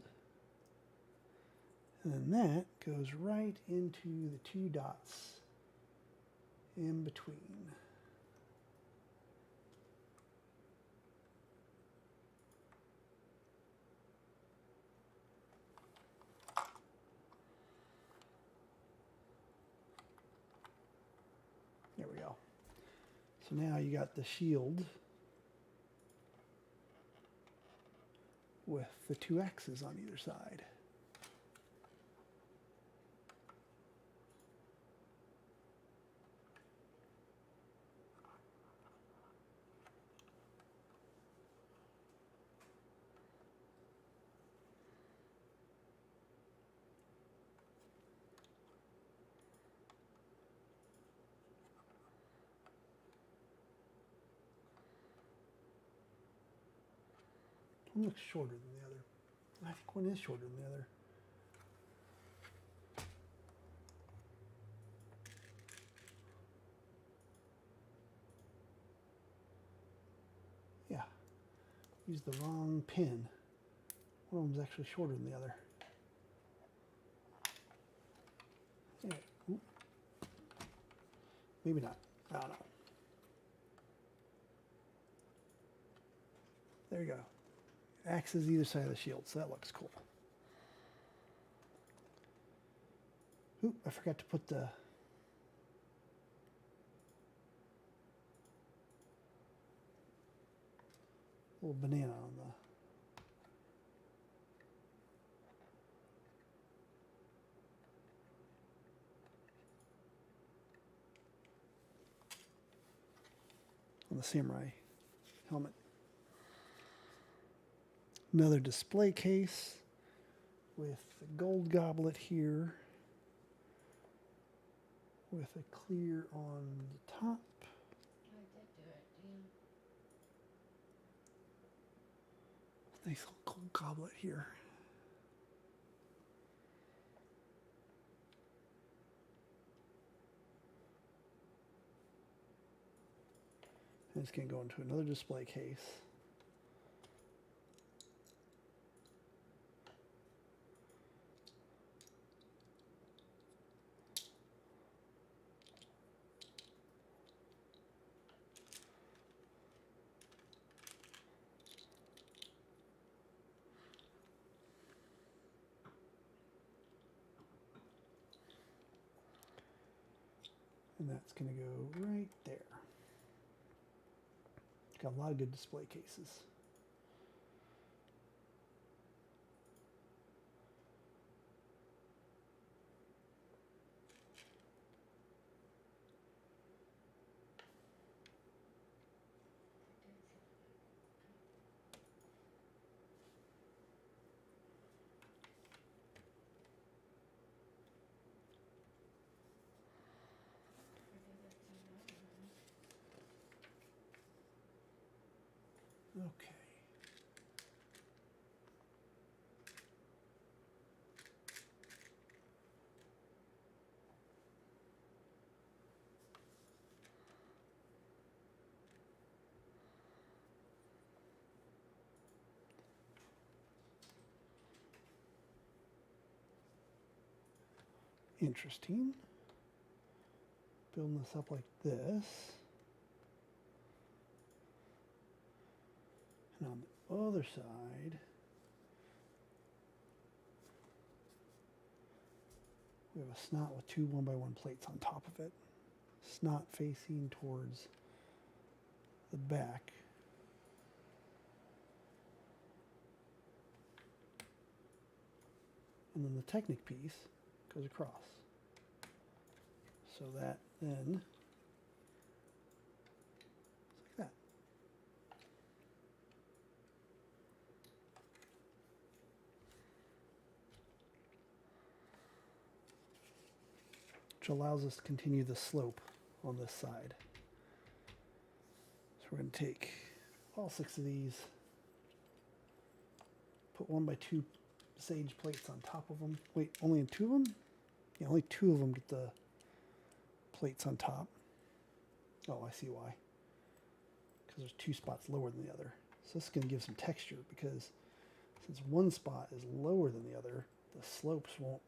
And then that goes right into the 2 dots in between. There we go. So now you got the shield with the 2 X's on either side. One looks shorter than the other. I think one is shorter than the other. Yeah, used the wrong pin. One of them's actually shorter than the other. Yeah. Maybe not. I don't know. There you go. Axes either side of the shield, so that looks cool. Oop, I forgot to put the little banana on the samurai helmet. Another display case with the gold goblet here with a clear on the top. I did do it, Nice little gold goblet here. And it's going to go into another display case. And that's going to go right there. It's got a lot of good display cases. Okay. Interesting. Building this up like this. And on the other side, we have a snot with two 1x1 plates on top of it. Snot facing towards the back. And then the Technic piece goes across. So that then looks like that. Which allows us to continue the slope on this side. So we're going to take all 6 of these, put 1x2 sage plates on top of them. Wait, only 2 of them? Yeah, only 2 of them get the plates on top. Oh, I see why. Because there's 2 spots lower than the other. So this is going to give some texture because since one spot is lower than the other, the slopes won't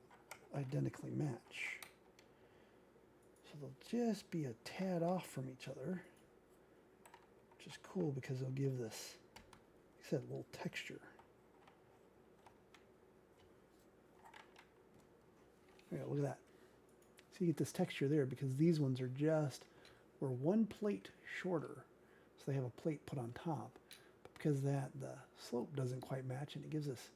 identically match. So they'll just be a tad off from each other, which is cool because it'll give this, like I said, a little texture. Yeah, look at that. So you get this texture there because these ones are just, we're 1 plate shorter. So they have a plate put on top. But because that, the slope doesn't quite match and it gives us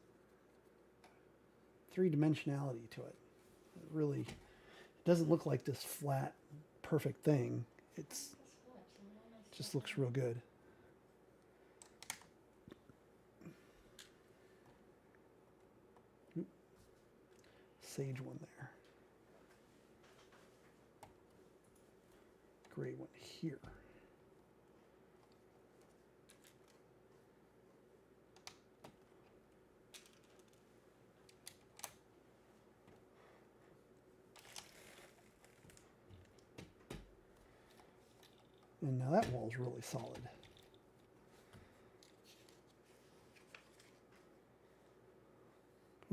3-dimensionality to it. It really, it doesn't look like this flat, perfect thing. It just looks real good. Oop. Sage one there. Gray one here. And now that wall's really solid.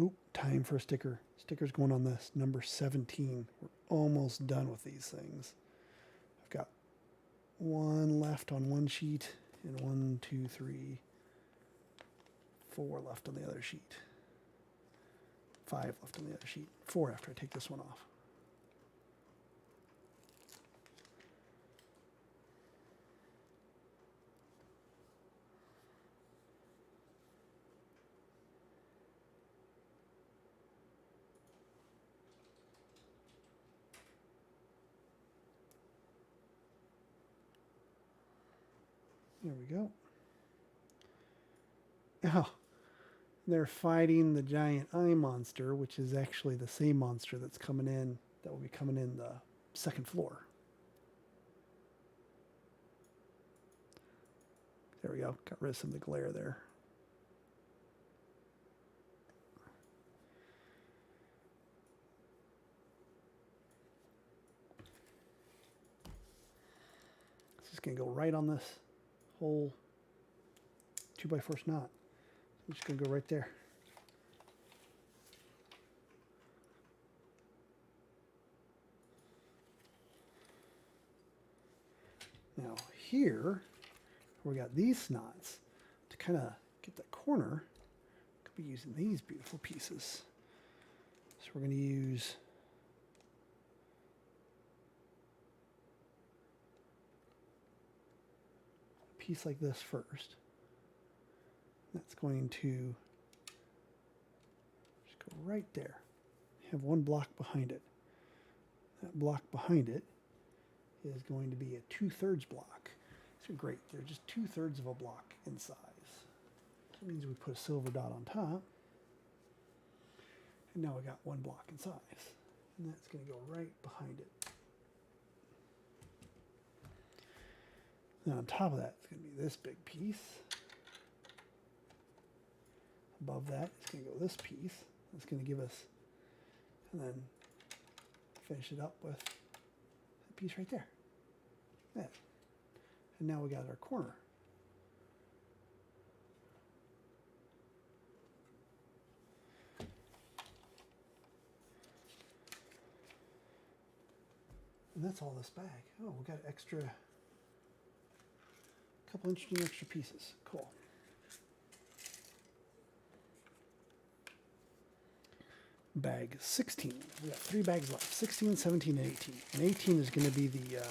Oop, time for a sticker. Sticker's going on this, number 17. We're almost done with these things. one left on one sheet, and 1, 2, 3, 4 left on the other sheet. 5 left on the other sheet. 4 after I take this one off. There we go. Oh, they're fighting the giant eye monster, which is actually the same monster that's coming in, that will be coming in the second floor. There we go. Got rid of some of the glare there. It's just going to go right on this whole 2x4 snot. I'm just going to go right there. Now here, we got these snots. To kind of get that corner, could be using these beautiful pieces. So we're going to use a piece like this first. That's going to just go right there. Have one block behind it. That block behind it is going to be a 2/3 block. So great, they're just 2/3 of a block in size. That means we put a silver dot on top. And now we got one block in size. And that's going to go right behind it. Then on top of that, it's going to be this big piece. Above that, it's going to go this piece. That's going to give us, and then finish it up with a piece right there. That. And now we got our corner. And that's all this bag. Oh, we got extra, couple interesting extra pieces. Cool. Bag 16. We got 3 bags left. 16, 17, and 18. And 18 is going to be the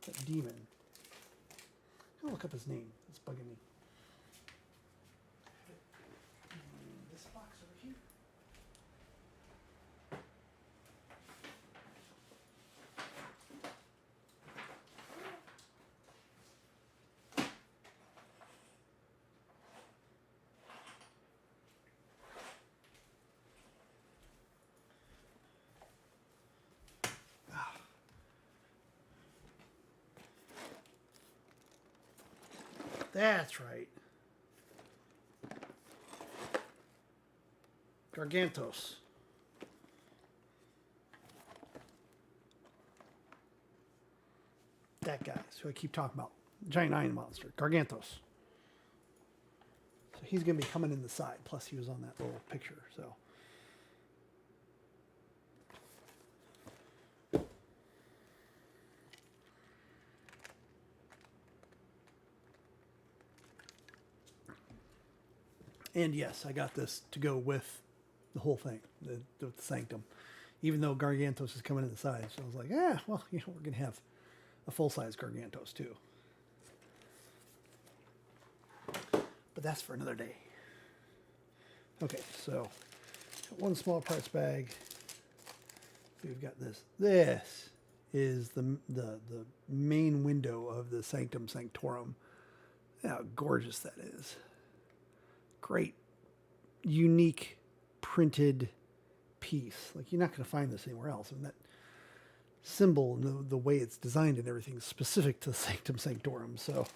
that demon. I'll look up his name. It's bugging me. This box over here. That's right. Gargantos. That guy, who I keep talking about. Giant iron monster. Gargantos. So he's going to be coming in the side. Plus he was on that little picture, so. And yes, I got this to go with the whole thing, the Sanctum. Even though Gargantos is coming in the side. So I was like, yeah, well, you know, we're going to have a full-size Gargantos too. But that's for another day. Okay, so one small parts bag. We've got this. This is the main window of the Sanctum Sanctorum. How gorgeous that is. Great, unique printed piece. Like, you're not going to find this anywhere else. And that symbol, the way it's designed and everything is specific to the Sanctum Sanctorum. So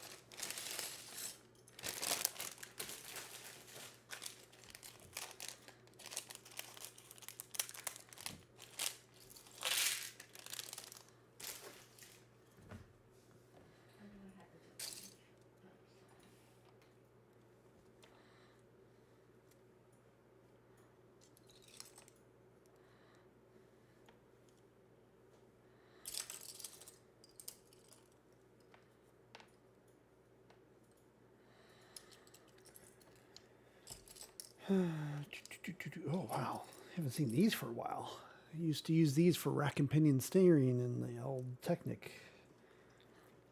Oh, wow. Haven't seen these for a while. I used to use these for rack and pinion steering in the old Technic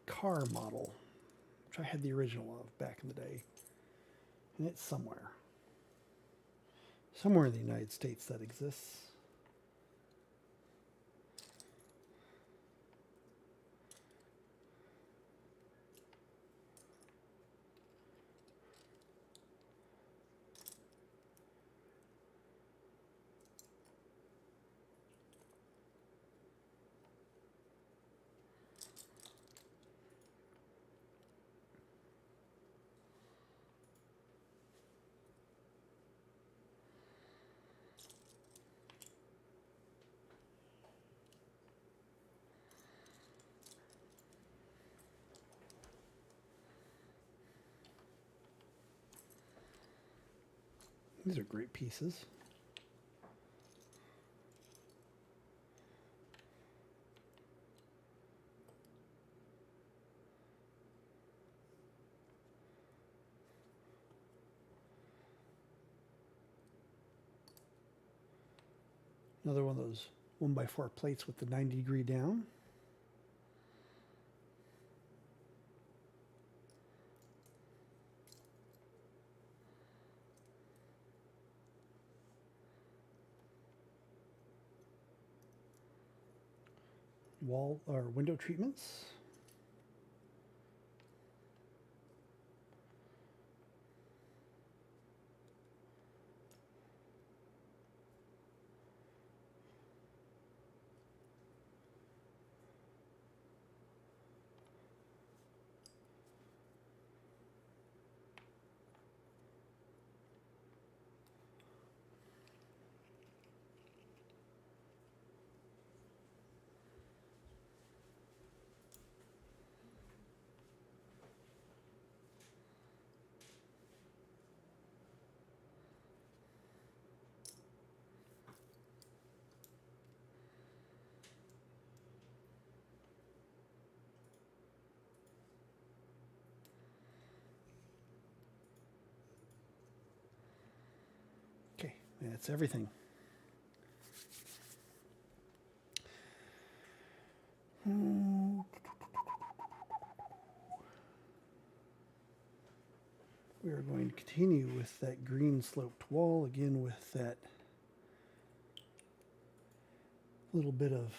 car model, which I had the original of back in the day. And it's somewhere. Somewhere in the United States that exists. These are great pieces. Another one of those 1x4 plates with the 90-degree down. Wall or window treatments. Okay, that's everything. We are going to continue with that green sloped wall, again with that little bit of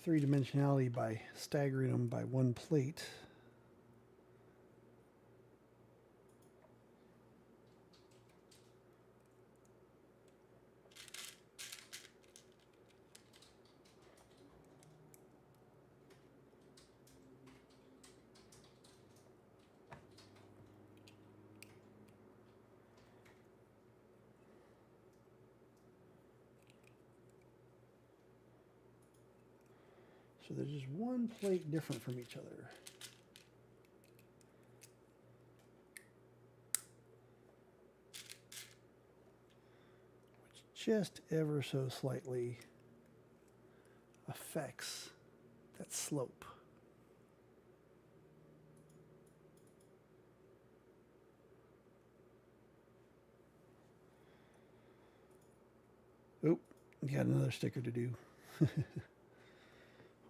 three-dimensionality by staggering them by one plate. So there's just one plate different from each other. Which just ever so slightly affects that slope. Oh, got another sticker to do.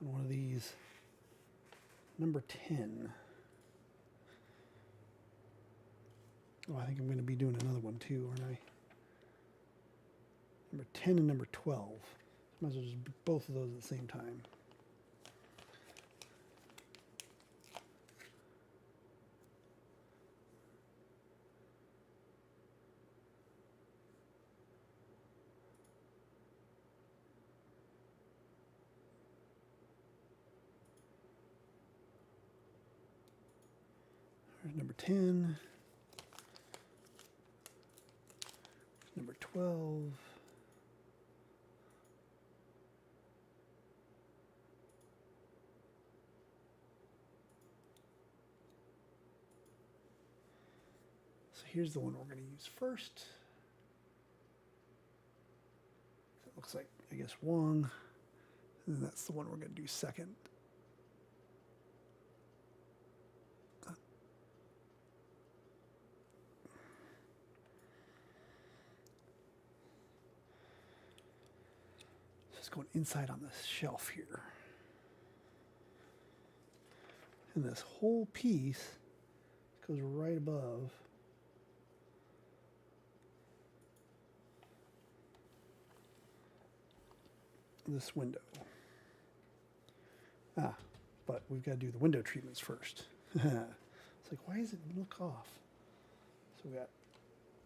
One of these. Number 10. Oh, I think I'm going to be doing another one too, aren't I? Number 10 and number 12. Might as well just do both of those at the same time. There's number 10. Number 12. So here's the one we're going to use first. It looks like, I guess, Wong. And that's the one we're going to do second. Just going inside on this shelf here. And this whole piece goes right above this window. But we've got to do the window treatments first. It's like, why does it look off? So we got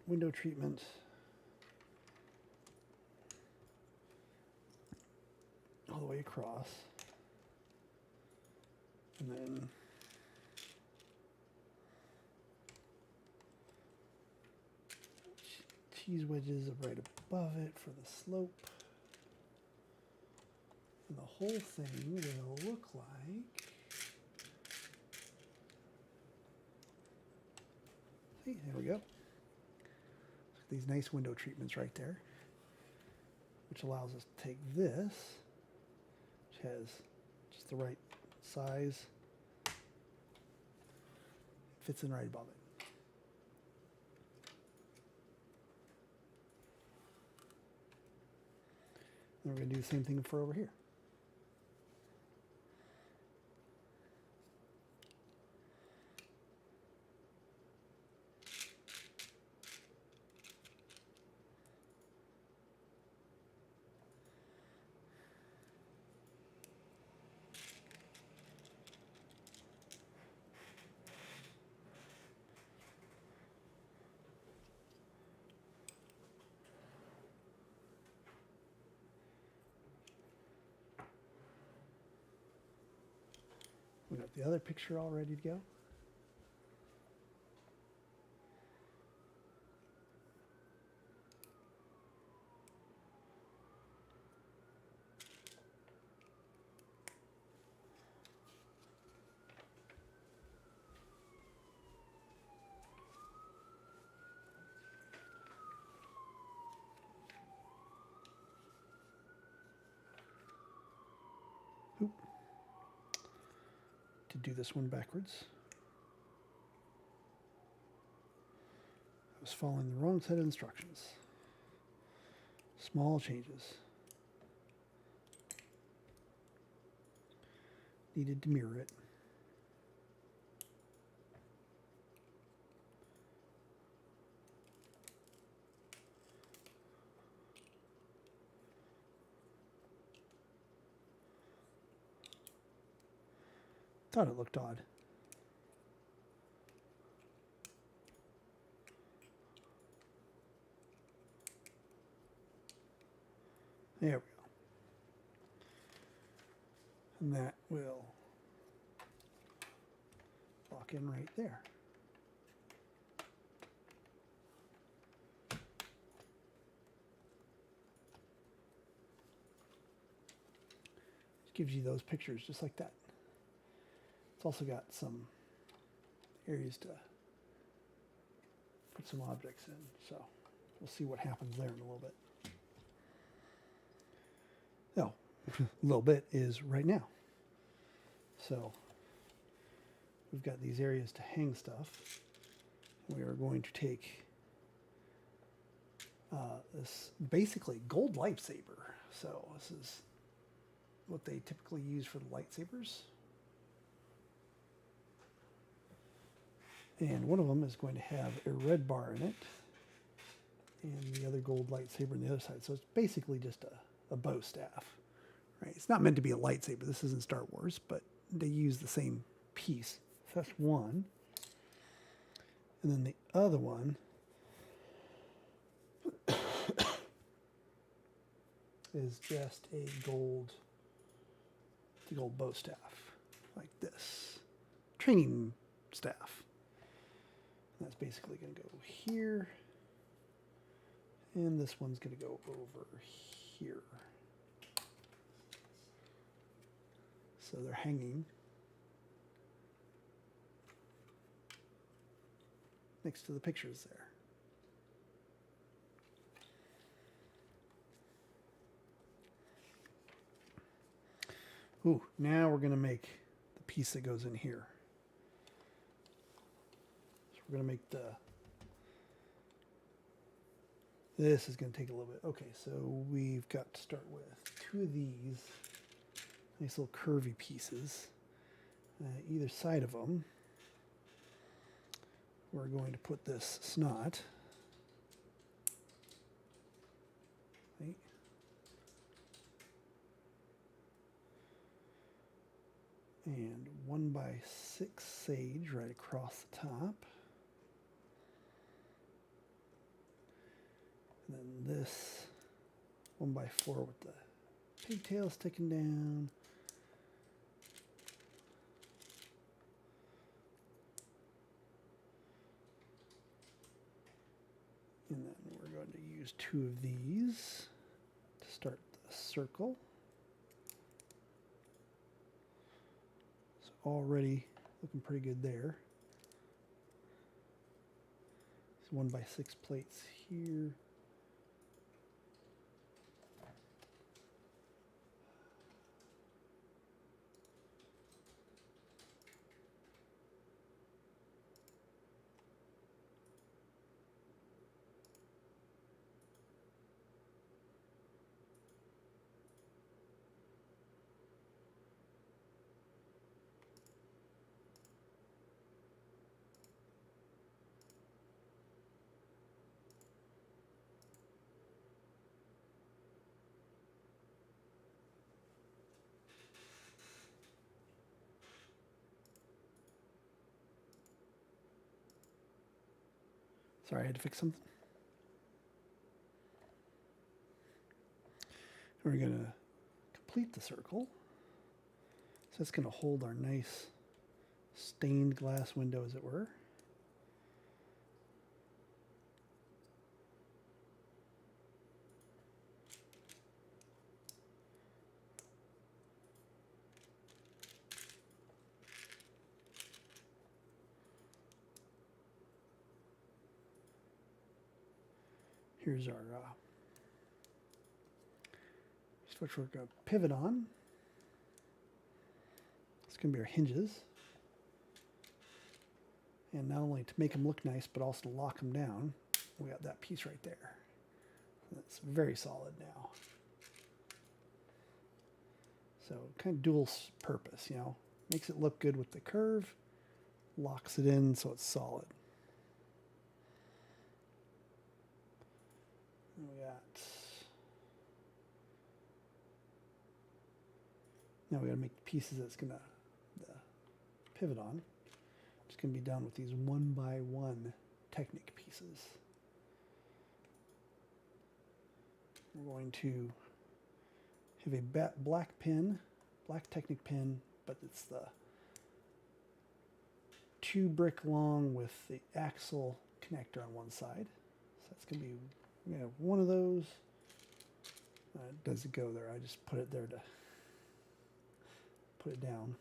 window treatment. All the way across. And then cheese wedges right above it for the slope. And the whole thing will look like, see, there we go. These nice window treatments right there, which allows us to take this, which has just the right size, fits in right above it. And we're going to do the same thing for over here. We got the other picture all ready to go. Oop. To do this one backwards. I was following the wrong set of instructions. Small changes. Needed to mirror it. Thought it looked odd. There we go. And that will lock in right there. Just gives you those pictures just like that. It's also got some areas to put some objects in, so we'll see what happens there in a little bit. No, a little bit is right now. So we've got these areas to hang stuff. We are going to take this basically gold lightsaber. So this is what they typically use for the lightsabers. And one of them is going to have a red bar in it, and the other gold lightsaber on the other side. So it's basically just a bow staff, right? It's not meant to be a lightsaber. This isn't Star Wars, but they use the same piece. So that's one. And then the other one is just a gold bow staff, like this. Training staff. That's basically going to go here, and this one's going to go over here. So they're hanging next to the pictures there. Ooh, now we're going to make the piece that goes in here. We're going to make This is going to take a little bit. Okay, so we've got to start with two of these nice little curvy pieces, either side of them. We're going to put this snot. Right. And 1x6 sage right across the top. And then this 1x4 with the pigtail sticking down. And then we're going to use two of these to start the circle. So already looking pretty good there. So 1x6 plates here. Sorry, I had to fix something. We're going to complete the circle. So it's going to hold our nice stained glass window, as it were. Here's our switch we're going to pivot on. It's going to be our hinges. And not only to make them look nice, but also to lock them down. We got that piece right there. That's very solid now. So kind of dual purpose, you know. Makes it look good with the curve, locks it in so it's solid. We got, now we got to make pieces that's going to pivot on. It's going to be done with these 1x1 Technic pieces. We're going to have a black pin, black Technic pin, but it's the 2 brick long with the axle connector on one side. So that's going to be, we have one of those. Does it go there? I just put it there to put it down.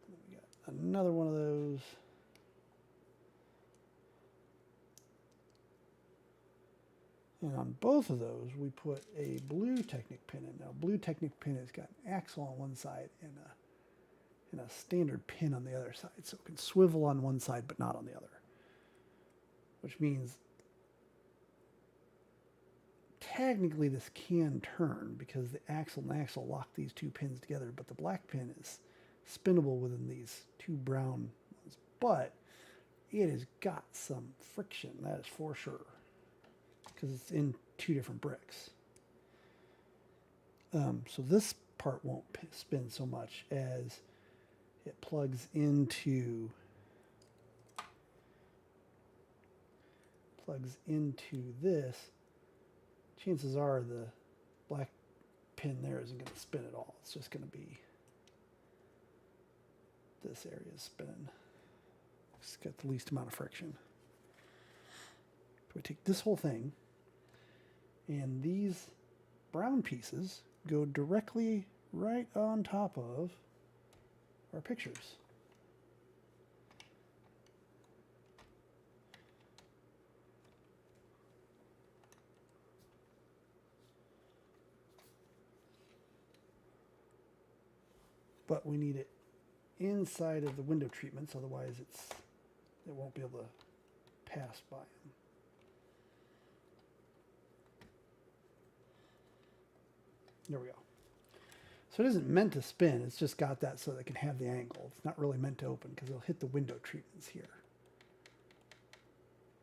And then we got another one of those. And on both of those, we put a blue Technic pin in. Now, blue Technic pin has got an axle on one side and a standard pin on the other side. So it can swivel on one side, but not on the other. Which means technically this can turn because the axle and axle lock these two pins together, but the black pin is spinnable within these two brown ones. But it has got some friction, that is for sure, because it's in two different bricks. So this part won't spin so much as it plugs into this. Chances are the black pin there isn't going to spin at all. It's just going to be this area is spinning. It's got the least amount of friction. So we take this whole thing, and these brown pieces go directly right on top of our pictures. But we need it inside of the window treatments, otherwise it won't be able to pass by them. There we go. So it isn't meant to spin. It's just got that so they can have the angle. It's not really meant to open because it'll hit the window treatments here.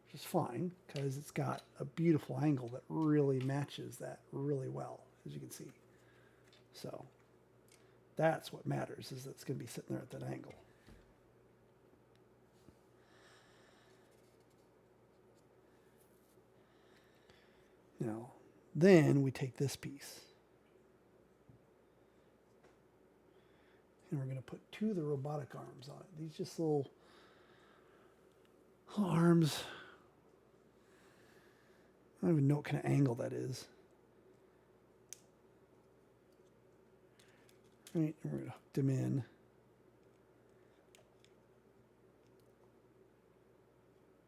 Which is fine because it's got a beautiful angle that really matches that really well, as you can see. So that's what matters, is that it's going to be sitting there at that angle. Now, then we take this piece. And we're going to put 2 of the robotic arms on it. These just little arms. I don't even know what kind of angle that is. Right, and we're going to hook them in.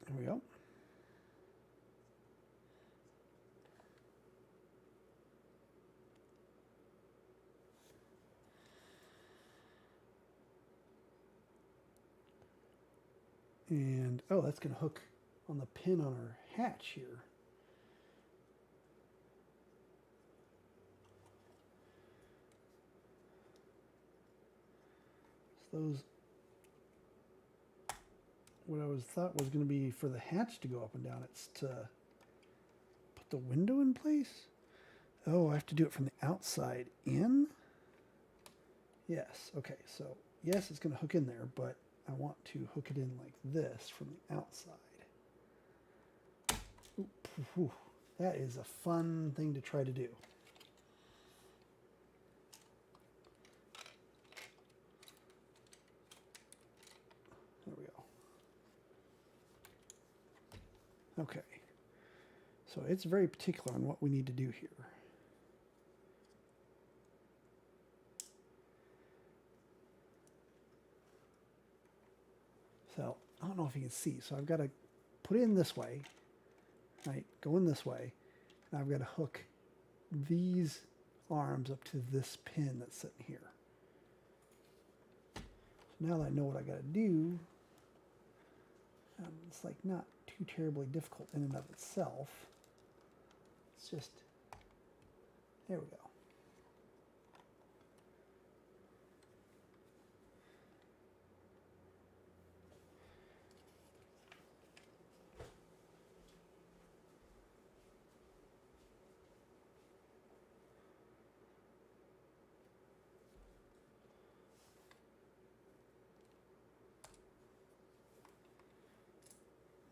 There we go. And, oh, that's going to hook on the pin on our hatch here. So those, what I thought was going to be for the hatch to go up and down, it's to put the window in place. Oh, I have to do it from the outside in? Yes, okay, so yes, it's going to hook in there, but I want to hook it in like this from the outside. Ooh, that is a fun thing to try to do. There we go. Okay. So it's very particular on what we need to do here. So I don't know if you can see. So I've got to put it in this way, right? Go in this way. And I've got to hook these arms up to this pin that's sitting here. So now that I know what I got to do, it's like not too terribly difficult in and of itself. It's just, there we go.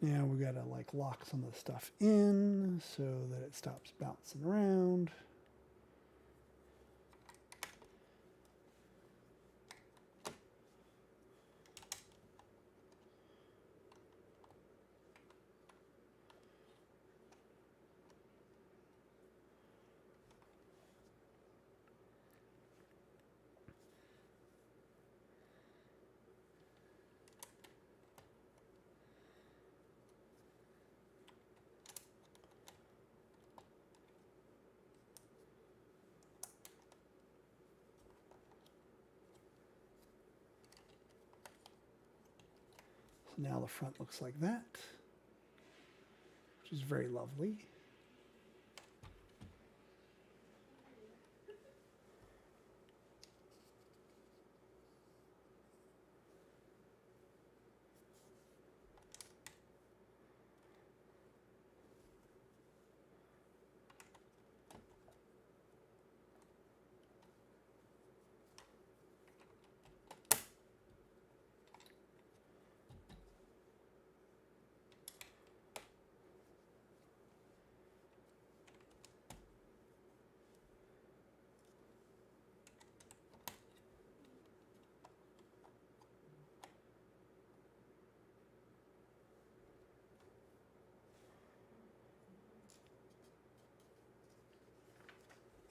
Now we got to like lock some of the stuff in so that it stops bouncing around. Now the front looks like that, which is very lovely.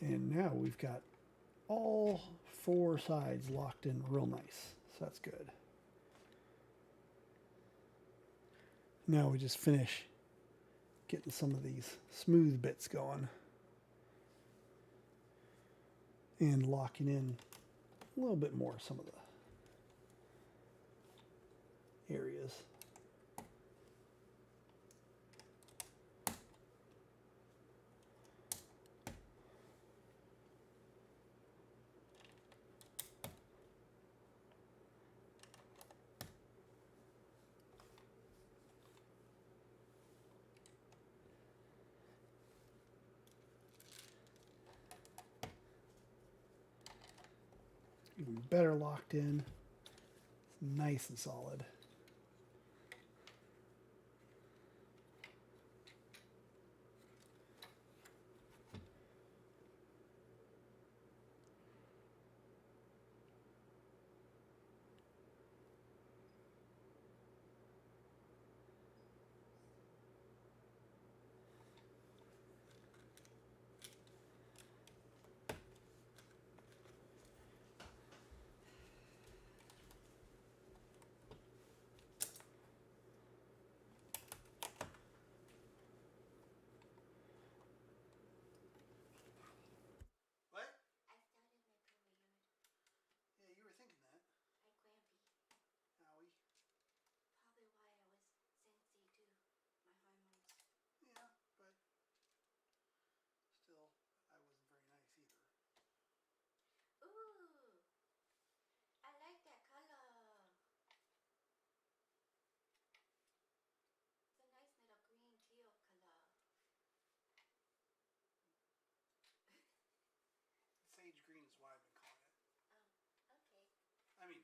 And now we've got all 4 sides locked in real nice. So that's good. Now we just finish getting some of these smooth bits going and locking in a little bit more some of the areas. even better locked in. It's nice and solid. Sage green is what I've been calling it. Oh, okay. I mean,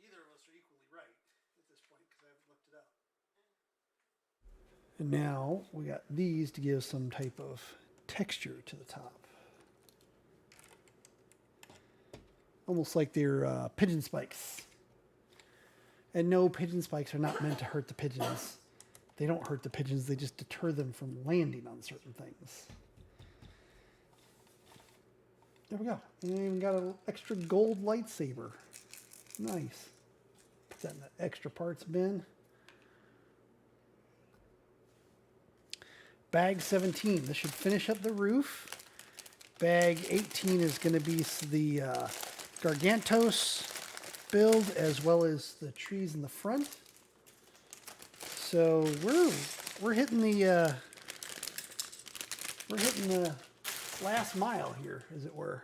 either of us are equally right at this point because I haven't looked it up. And now we got these to give some type of texture to the top. Almost like they're pigeon spikes. And no, pigeon spikes are not meant to hurt the pigeons. They don't hurt the pigeons, they just deter them from landing on certain things. There we go. And I even got an extra gold lightsaber. Nice. Put that in the extra parts bin. Bag 17. This should finish up the roof. Bag 18 is going to be the Gargantos build as well as the trees in the front. So we're hitting the last mile here, as it were.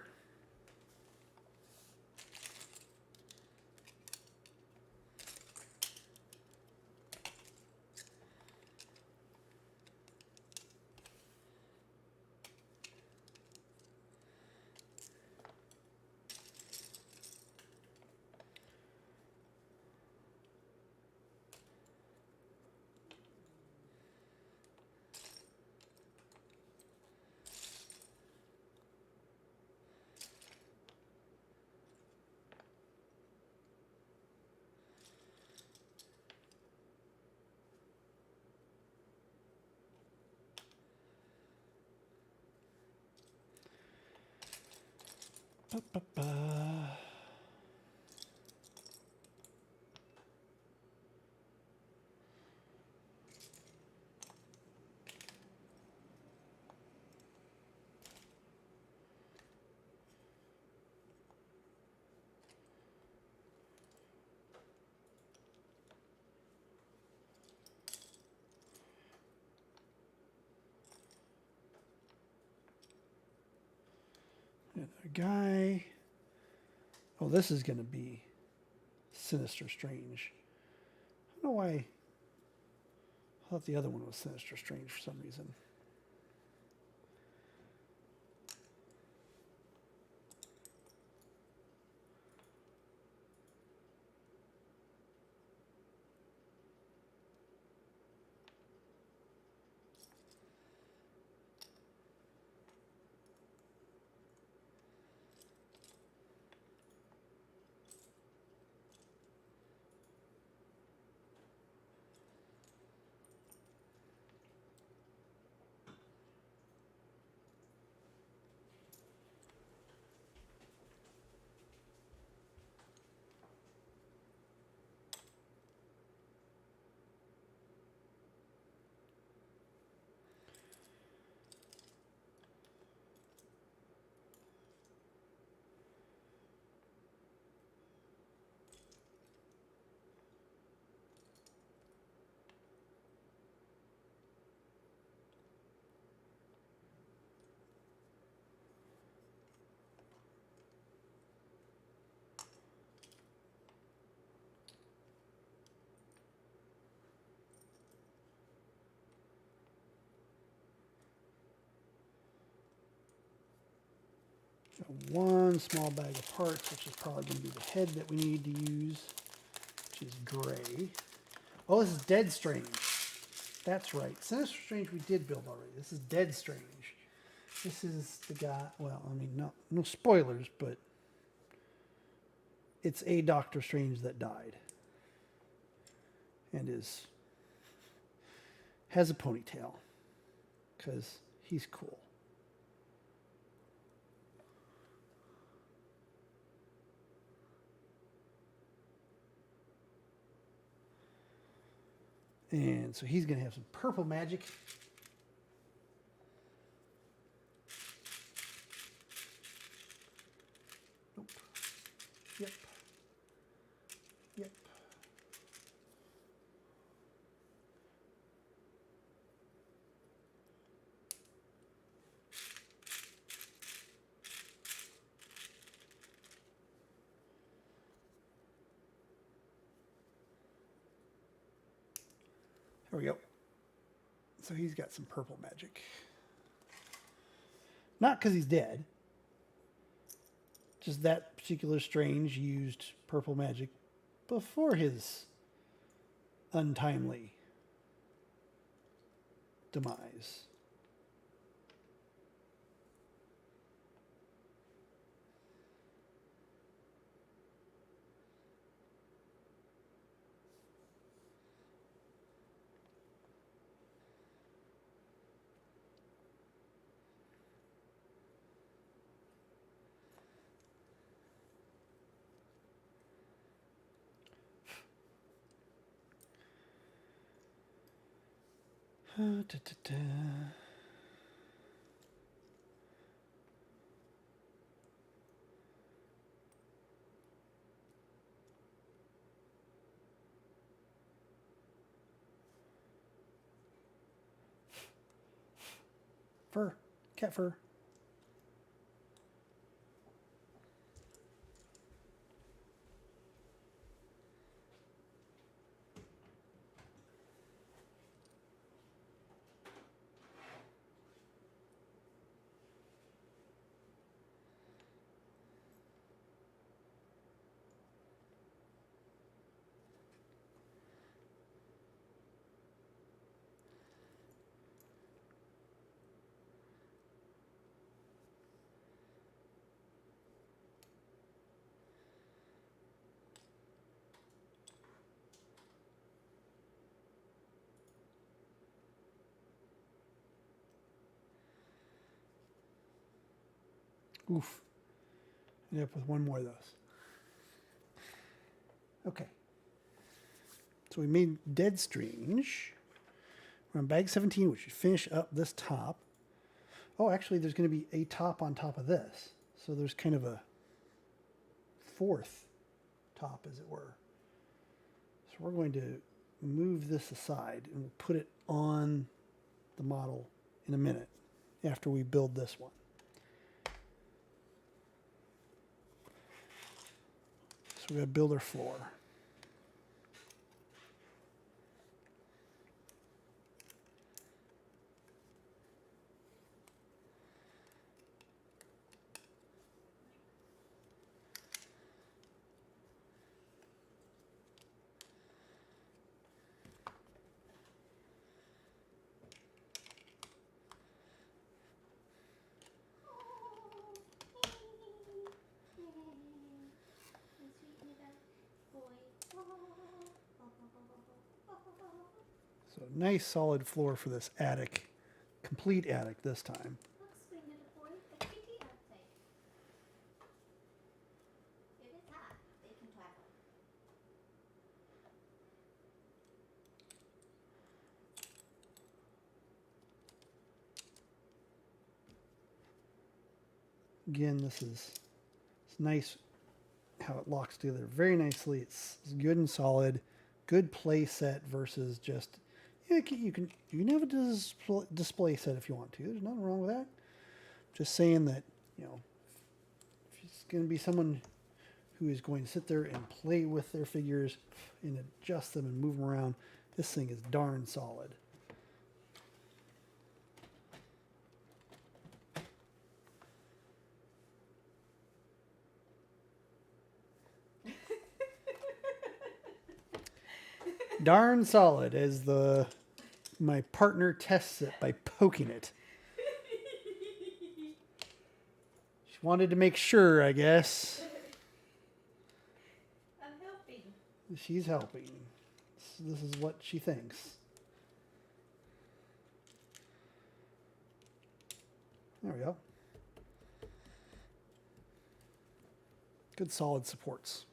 Ba-ba-ba. Another guy. Oh, this is going to be Sinister Strange. I don't know why I thought the other one was Sinister Strange for some reason. Got one small bag of parts, which is probably going to be the head that we need to use, which is gray. Oh, this is Dead Strange. That's right. Sinister Strange we did build already. This is Dead Strange. This is the guy, well, I mean, no spoilers, but it's a Doctor Strange that died. And has a ponytail. Because he's cool. And so he's going to have some purple magic. Nope. Yep. Yep. There we go. So he's got some purple magic. Not because he's dead. Just that particular Strange used purple magic before his untimely demise. Da, da, da. Fur, cat fur. Oof. End up with one more of those. Okay. So we made Dead Strange. We're on bag 17, which should finish up this top. Oh, actually, there's going to be a top on top of this. So there's kind of a fourth top, as it were. So we're going to move this aside and we'll put it on the model in a minute after we build this one. So we got to build our floor. So nice solid floor for this attic, complete attic this time. Again, it's nice how it locks together very nicely. It's good and solid, good play set versus just, yeah, you can have a display set if you want to. There's nothing wrong with that. Just saying that, you know, if it's going to be someone who is going to sit there and play with their figures and adjust them and move them around, this thing is darn solid. darn solid as my partner tests it by poking it. She wanted to make sure, I guess. I'm helping. She's helping. This is what she thinks. There we go. Good solid supports.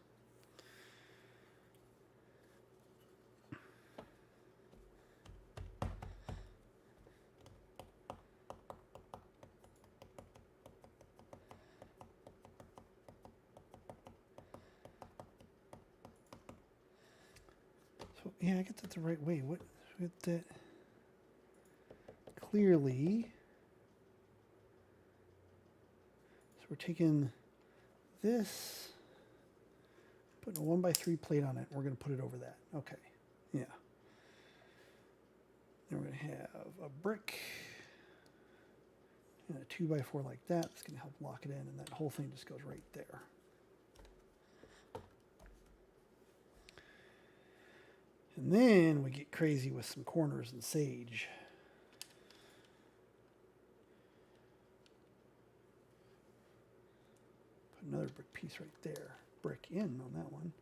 So yeah, I get that the right way. What with that? Clearly. So we're taking this, putting a 1x3 plate on it. We're going to put it over that. Okay. Yeah. Then we're going to have a brick and a 2x4 like that. It's going to help lock it in, and that whole thing just goes right there. And then we get crazy with some corners and sage. Put another brick piece right there. Brick in on that one.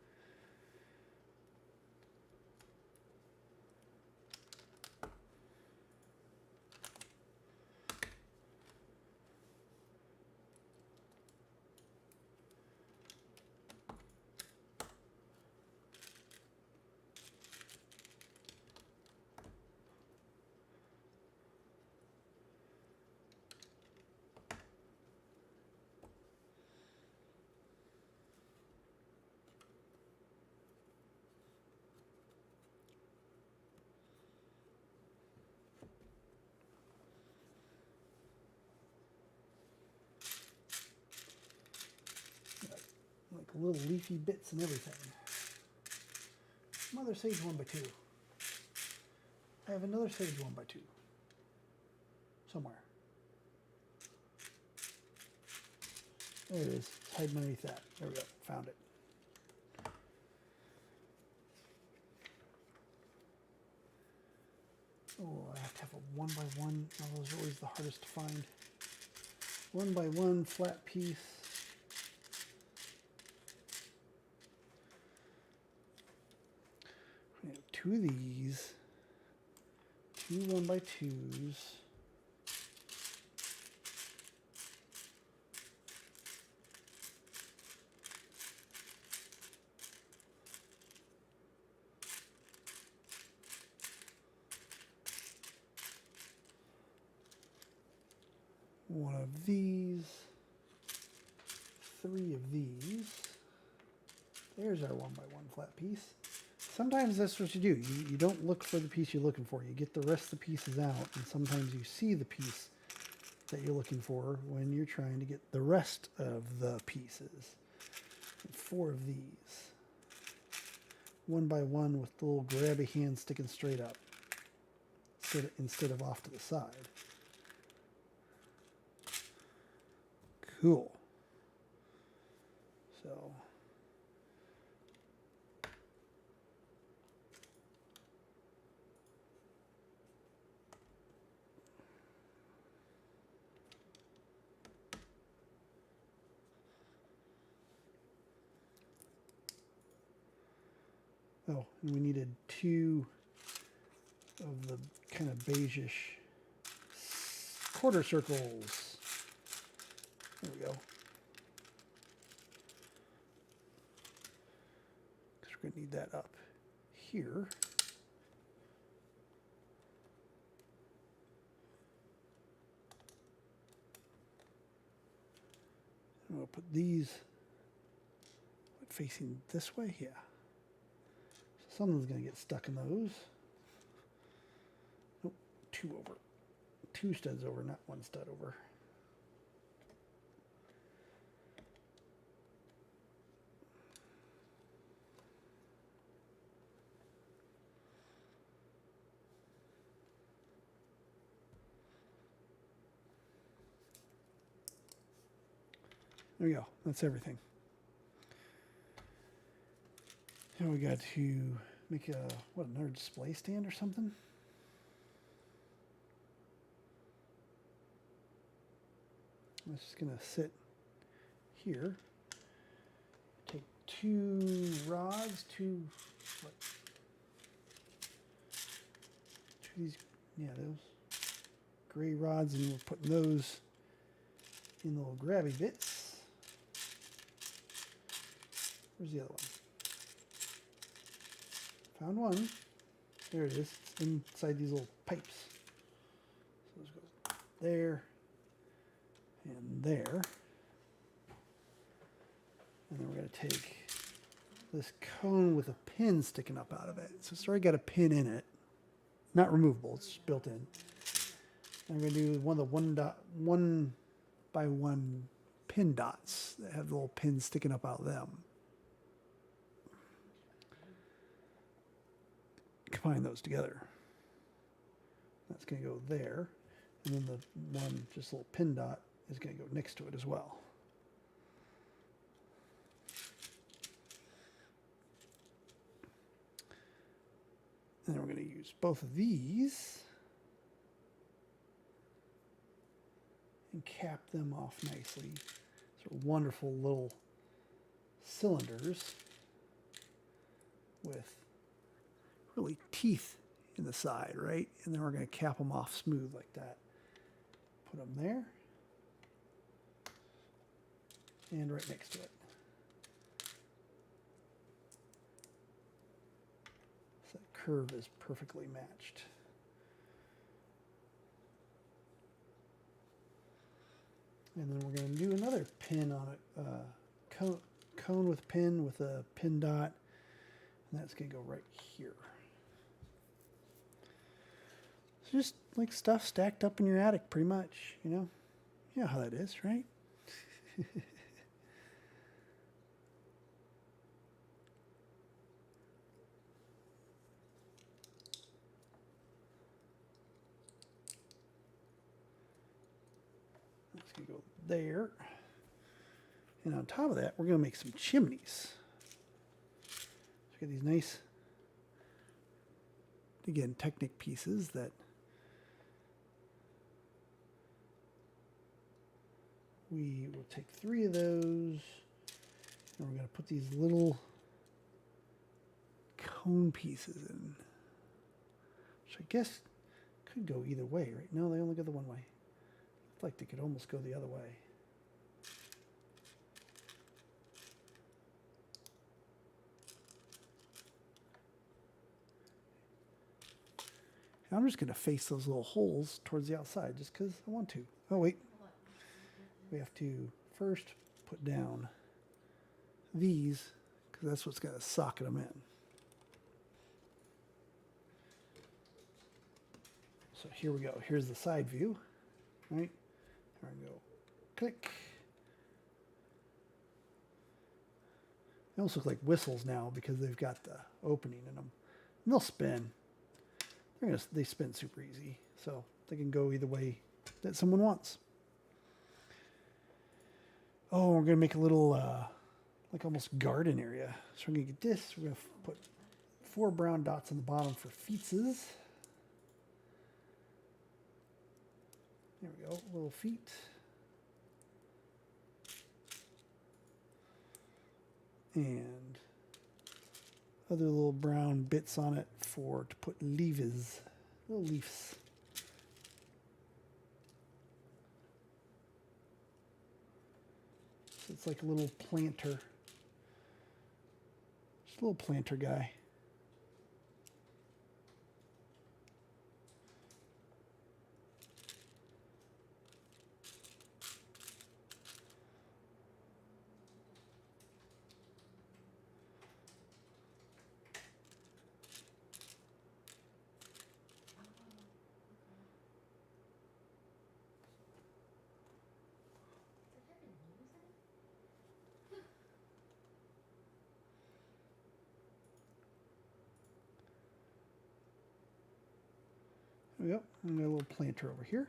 Like little leafy bits and everything. Some other sage 1x2. I have another sage 1x2. Somewhere. There it is. It's hiding underneath that. There we go. Found it. Oh, I have to have a 1x1. Oh, those are always the hardest to find. 1x1 flat piece. We have two of these. Two 1x2s. One of these, three of these. There's our 1x1 flat piece. Sometimes that's what you do. You don't look for the piece you're looking for. You get the rest of the pieces out, and sometimes you see the piece that you're looking for when you're trying to get the rest of the pieces. Four of these. 1x1 with the little grabby hand sticking straight up instead of off to the side. Cool. So oh, and we needed two of the kind of beigeish quarter circles. There we go. Because we're going to need that up here. And we'll put these facing this way. Yeah. So something's going to get stuck in those. Nope, two over. Two studs over, not one stud over. There we go. That's everything. Now we got to Make a, what, another display stand or something? It's just gonna sit here. Take two rods, two what? Two of these, yeah, those gray rods, and we're putting those in the little grabby bits. Where's the other one? Found one. There it is. It's inside these little pipes. So this goes there and there. And then we're going to take this cone with a pin sticking up out of it. So it's already got a pin in it. Not removable, it's just built in. And I'm going to do one of the 1 by 1 pin dots that have the little pins sticking up out of them. Combine those together. That's going to go there. And then the one, just a little pin dot, is going to go next to it as well. And then we're going to use both of these and cap them off nicely. Sort of wonderful little cylinders with really teeth in the side, right? And then we're going to cap them off smooth like that. Put them there and right next to it. So that curve is perfectly matched. And then we're going to do another pin on it, cone with pin with a pin dot, and that's going to go right here. It's just like stuff stacked up in your attic, pretty much, you know? You know how that is, right? That's going to go there. And on top of that, we're going to make some chimneys. So we got these nice, again, Technic pieces that we will take 3 of those, and we're going to put these little cone pieces in, which I guess could go either way, right? No, they only go the one way. Looks like they could almost go the other way. And I'm just going to face those little holes towards the outside just because I want to. Oh, wait. We have to first put down these because that's what's going to socket them in. So here we go. Here's the side view, right? There we go. Click. They almost look like whistles now because they've got the opening in them. And they'll spin. They spin super easy, so they can go either way that someone wants. Oh, we're going to make a little, like almost garden area. So we're going to get this. We're going to put 4 brown dots on the bottom for feetses. There we go, little feet. And other little brown bits on it to put leaves, little leaves. So it's like a little planter. Just a little planter guy. There we go. And we got a little planter over here.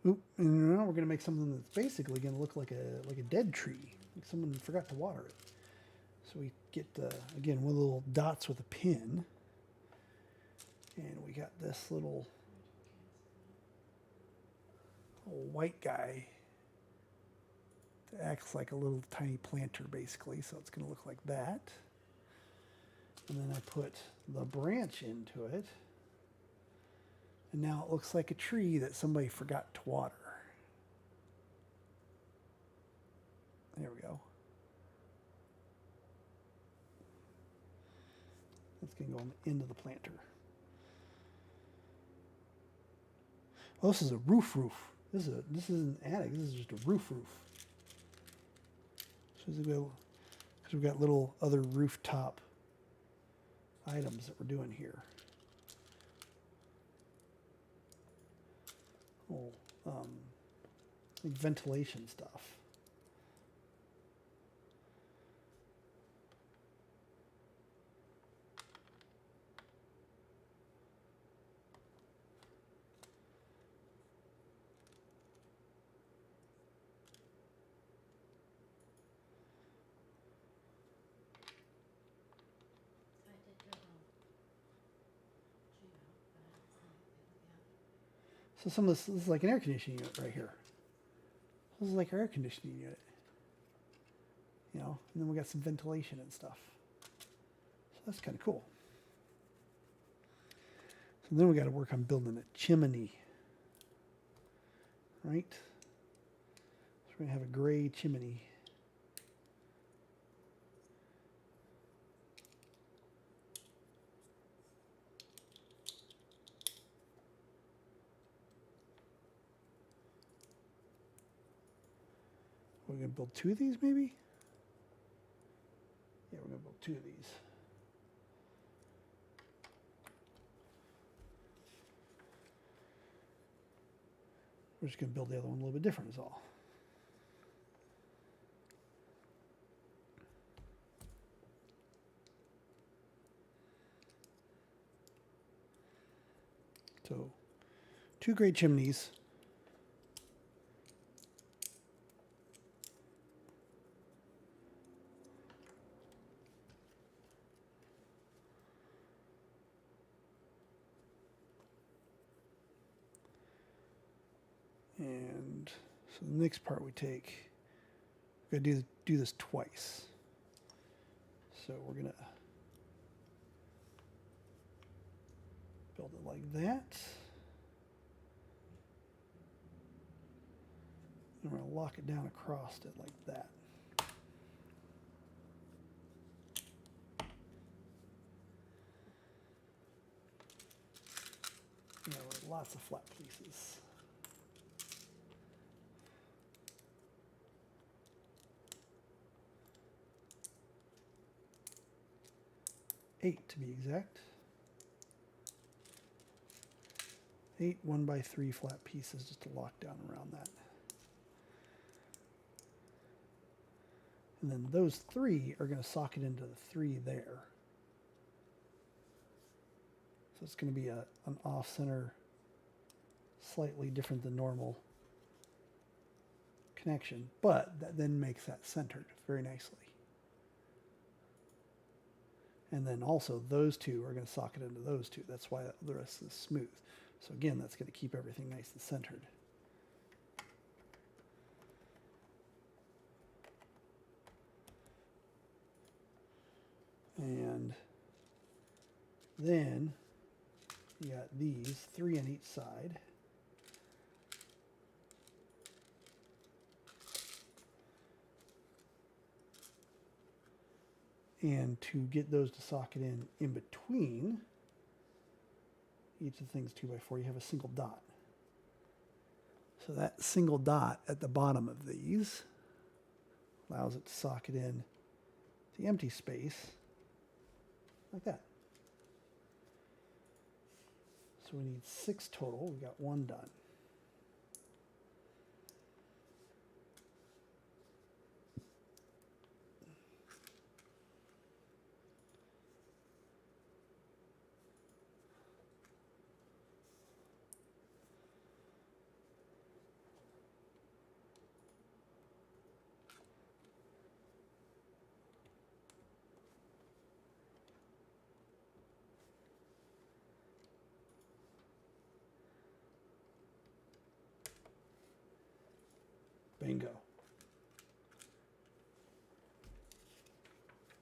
Oop, and now we're gonna make something that's basically gonna look like a dead tree, like someone forgot to water it. So we get again one of the little dots with a pin, and we got this little white guy that acts like a little tiny planter, basically. So it's gonna look like that. And then I put the branch into it, and now it looks like a tree that somebody forgot to water. There we go. That's going to go on the end of the planter. Oh, this is a roof. This isn't an attic. This is just a roof. So because we've got little other rooftop items that we're doing here. Oh, like ventilation stuff. So some of this is like an air conditioning unit right here. This is like our air conditioning unit. You know, and then we got some ventilation and stuff. So that's kind of cool. So then we got to work on building a chimney. Right? So we're going to have a gray chimney. We're going to build two of these, maybe? Yeah, we're going to build two of these. We're just going to build the other one a little bit different is all. So, two gray chimneys. And so the next part we take, we're going to do this twice. So we're going to build it like that. And we're going to lock it down across it like that. You know, with lots of flat pieces. Eight to be exact. 8 1x3 flat pieces just to lock down around that. And then those 3 are going to socket into the 3 there. So it's going to be an off-center, slightly different than normal connection, but that then makes that centered very nicely. And then also those 2 are going to socket into those 2. That's why the rest is smooth. So again, that's going to keep everything nice and centered. And then you got these 3 on each side. And to get those to socket in between each of the things 2x4, you have a single dot. So that single dot at the bottom of these allows it to socket in the empty space like that. So we need 6 total. We got 1 done.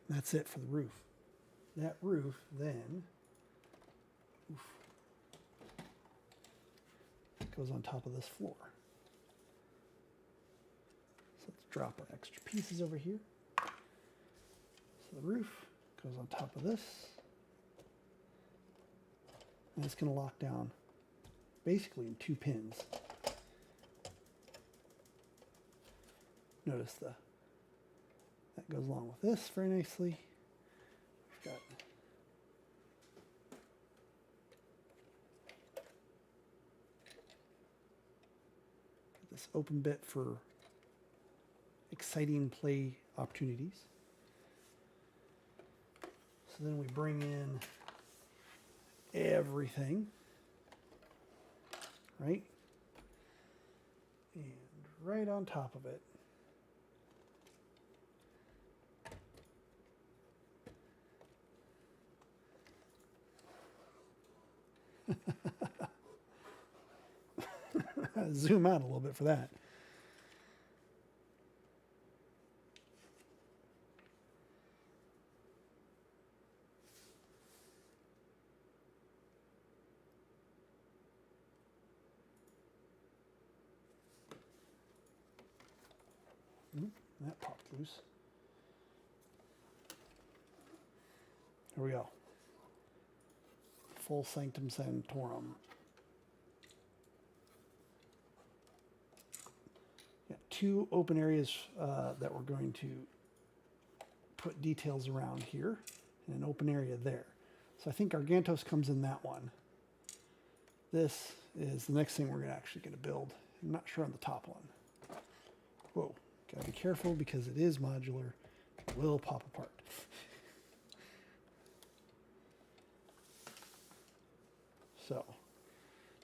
That's it for the roof. That roof then goes on top of this floor. So let's drop our extra pieces over here. So the roof goes on top of this. And it's going to lock down basically in 2 pins. Notice that goes along with this very nicely. We've got this open bit for exciting play opportunities. So then we bring in everything, right? And right on top of it, zoom out a little bit for that. That popped loose. Here we go. Full Sanctum Sanctorum. Yeah, 2 open areas that we're going to put details around here, and an open area there. So I think Gargantos comes in that one. This is the next thing we're actually going to build. I'm not sure on the top one. Whoa. Gotta be careful because it is modular. It will pop apart. So,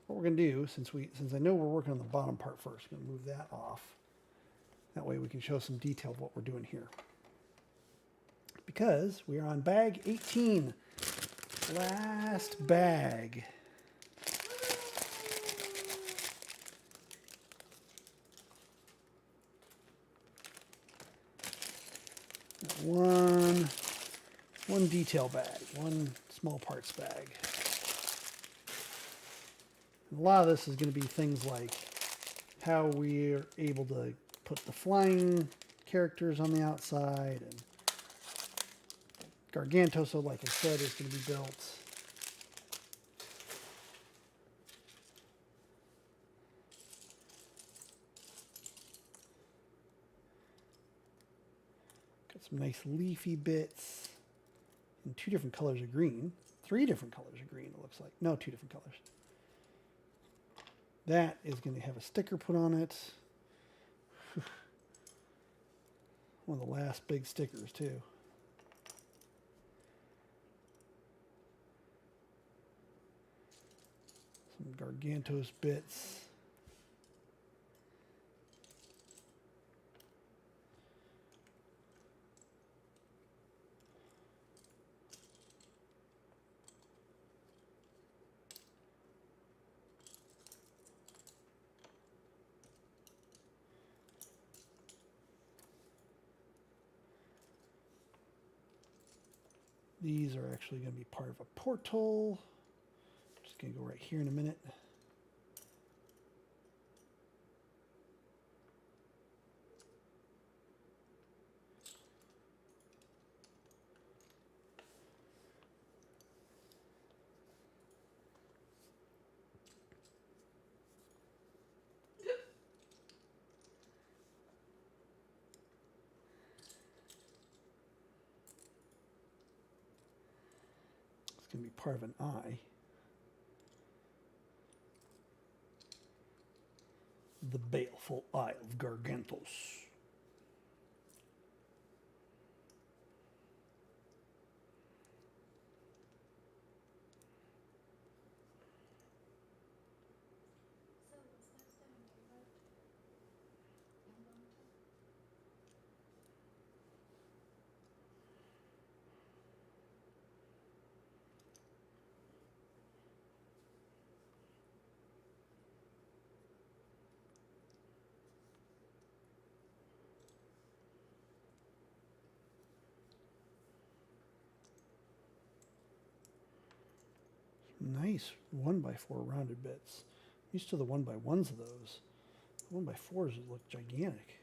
what we're gonna do, since I know we're working on the bottom part first, I'm gonna move that off. That way we can show some detail of what we're doing here. Because we are on bag 18. Last bag. One detail bag, one small parts bag. And a lot of this is going to be things like how we're able to put the flying characters on the outside, and Gargantoso, like I said, is going to be built. Some nice leafy bits in 2 different colors of green. 3 different colors of green, it looks like. No, 2 different colors. That is going to have a sticker put on it. One of the last big stickers, too. Some Gargantos bits. These are actually going to be part of a portal. Just going to go right here in a minute. Going to be part of an eye. The baleful eye of Gargantos. Nice 1x4 rounded bits. Used to the 1x1s of those. 1x4s look gigantic.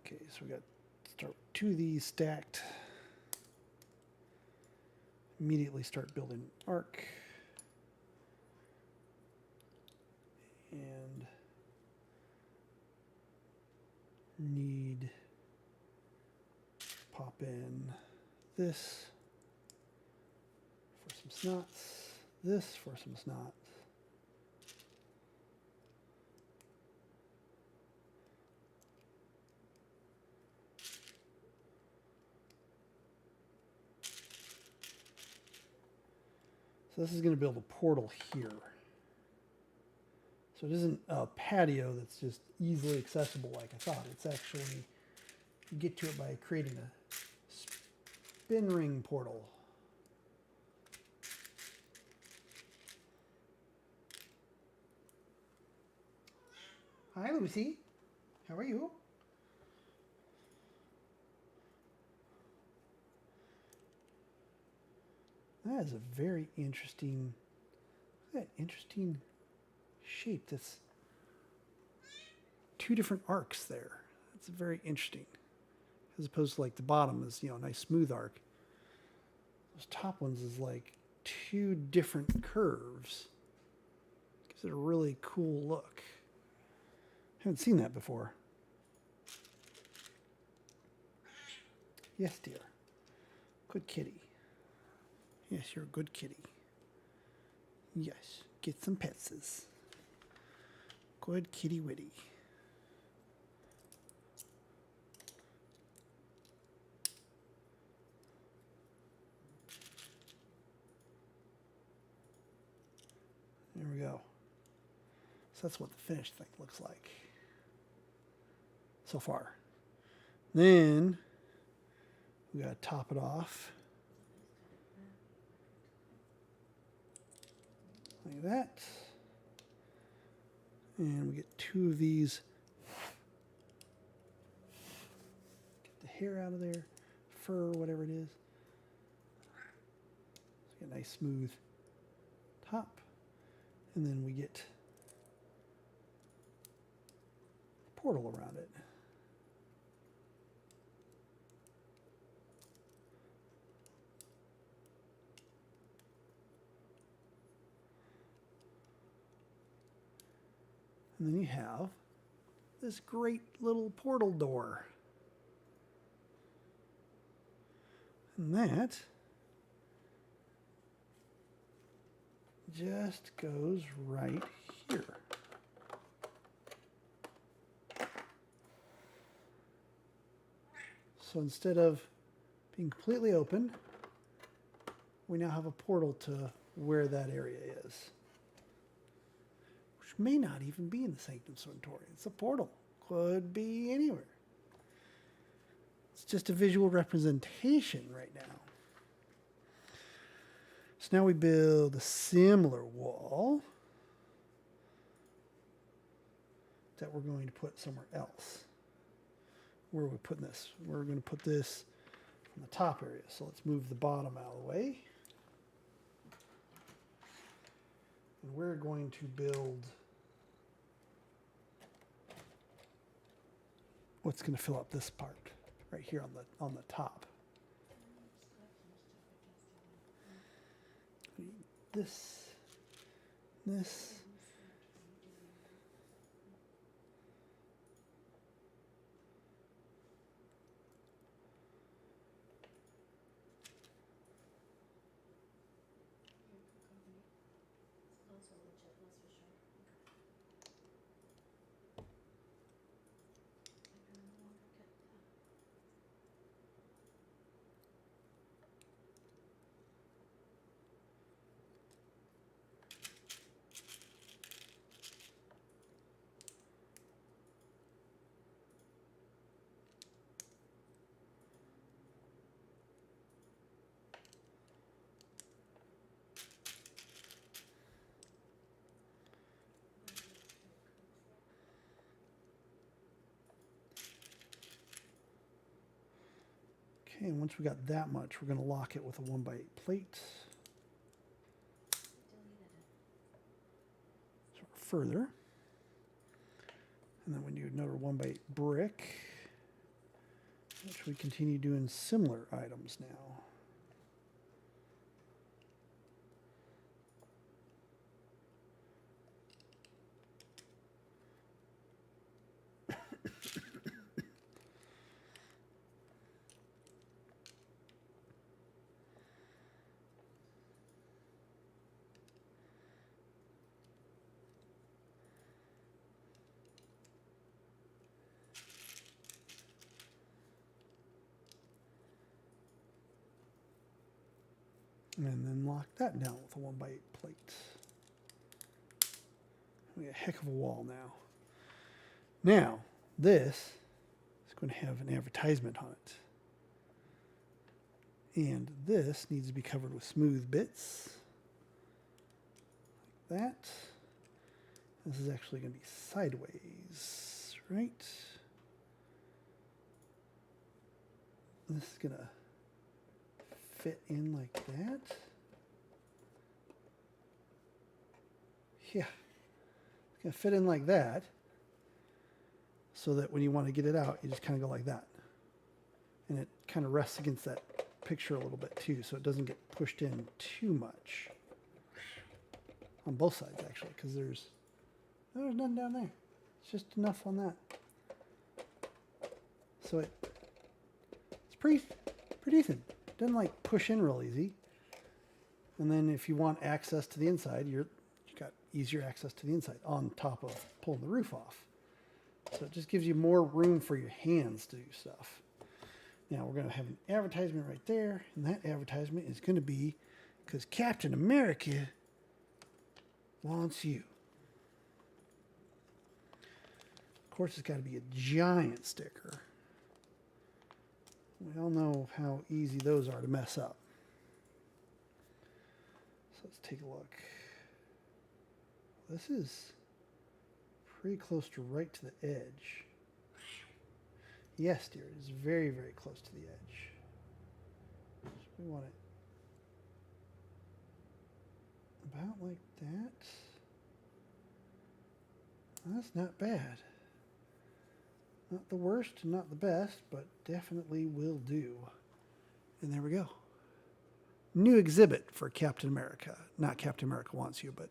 Okay, so we got to start with 2 of these stacked. Immediately start building arc. And need pop in this for some snots, this for some snots. So this is going to build a portal here. So it isn't a patio that's just easily accessible like I thought. It's actually, you get to it by creating a spin ring portal. Hi, Lucy. How are you? That is a very interesting, shape. That's 2 different arcs there. That's very interesting. As opposed to like the bottom is, a nice smooth arc. Those top ones is like 2 different curves. Gives it a really cool look. Haven't seen that before. Yes, dear. Good kitty. Yes, you're a good kitty. Yes, get some petses. Good kitty witty. There we go. So that's what the finished thing looks like so far. Then we gotta top it off like that. And we get 2 of these. Get the hair out of there, fur, whatever it is. So get a nice smooth top. And then we get a portal around it. And then you have this great little portal door. And that just goes right here. So instead of being completely open, we now have a portal to where that area is. Which may not even be in the Sanctum Sanctorum. It's a portal. Could be anywhere. It's just a visual representation right now. So now we build a similar wall that we're going to put somewhere else. Where are we putting this? We're going to put this on the top area. So let's move the bottom out of the way. And we're going to build what's going to fill up this part right here on the top. This. Okay, and once we got that much, we're going to lock it with a 1x8 plate. So further. And then we do another 1x8 brick, which we continue doing similar items now. And then lock that down with a 1x8 plate. We got a heck of a wall now. Now, this is going to have an advertisement on it. And this needs to be covered with smooth bits. Like that. This is actually going to be sideways, right? This is going to fit in like that. Yeah, it's gonna fit in like that, so that when you want to get it out, you just kind of go like that, and it kind of rests against that picture a little bit too, so it doesn't get pushed in too much on both sides actually, because there's none down there. It's just enough on that, so it's pretty decent. Doesn't like push in real easy. And then if you want access to the inside, you got easier access to the inside on top of pulling the roof off. So it just gives you more room for your hands to do stuff. Now we're going to have an advertisement right there, and that advertisement is going to be because Captain America wants you. Of course, it's got to be a giant sticker. We all know how easy those are to mess up. So let's take a look. This is pretty close to right to the edge. Yes, dear, it is very, very close to the edge. So we want it about like that. That's not bad. Not the worst, not the best, but definitely will do. And there we go. New exhibit for Captain America. Not Captain America Wants You, but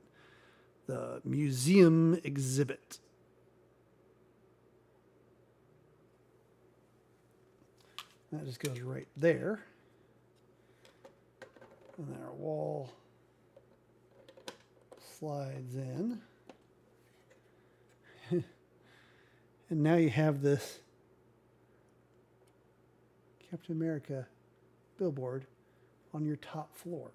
the museum exhibit. That just goes right there. And then our wall slides in. And now you have this Captain America billboard on your top floor.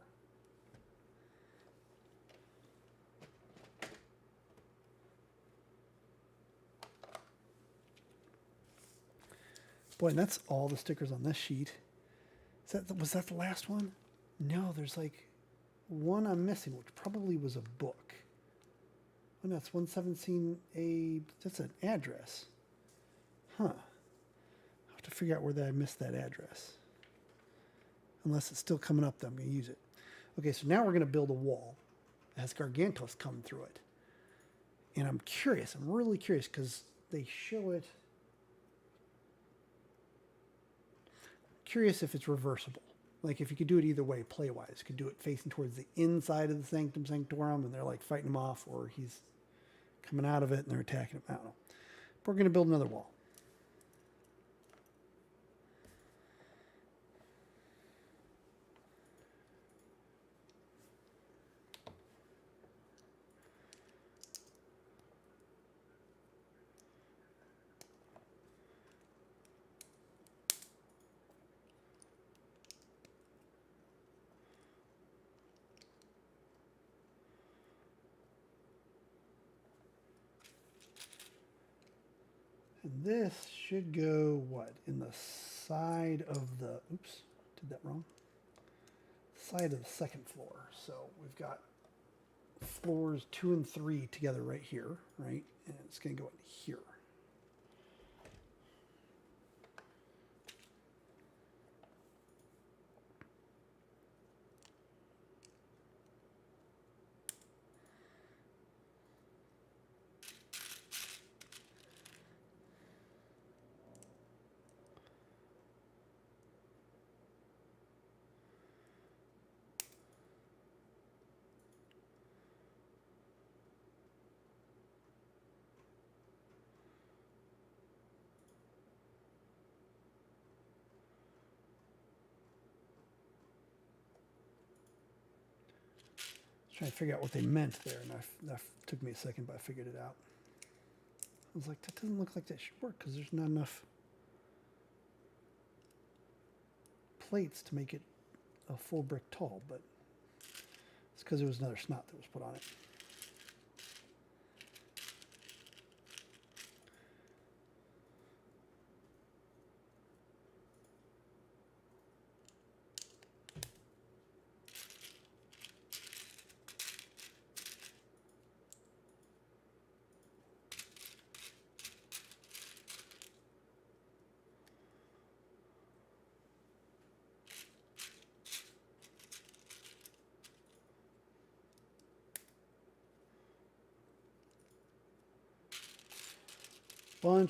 Boy, and that's all the stickers on this sheet. Was that the last one? No, there's like one I'm missing, which probably was a book. Oh, no, it's 117A. That's an address. Huh. I'll have to figure out where I missed that address. Unless it's still coming up, then I'm going to use it. Okay, so now we're going to build a wall that has Gargantos coming through it. And I'm curious. I'm really curious because they show it. Curious if it's reversible. Like if you could do it either way, play-wise. You could do it facing towards the inside of the Sanctum Sanctorum and they're like fighting him off, or he's coming out of it and they're attacking him. I don't know. But we're going to build another wall. And this should go, what, in the side of the, oops, did that wrong. Side of the second floor. So we've got floors 2 and 3 together right here, right? And it's going to go in here. Trying to figure out what they meant there, and that took me a second, but I figured it out. I was like, that doesn't look like that should work because there's not enough plates to make it a full brick tall, but it's because there was another snot that was put on it.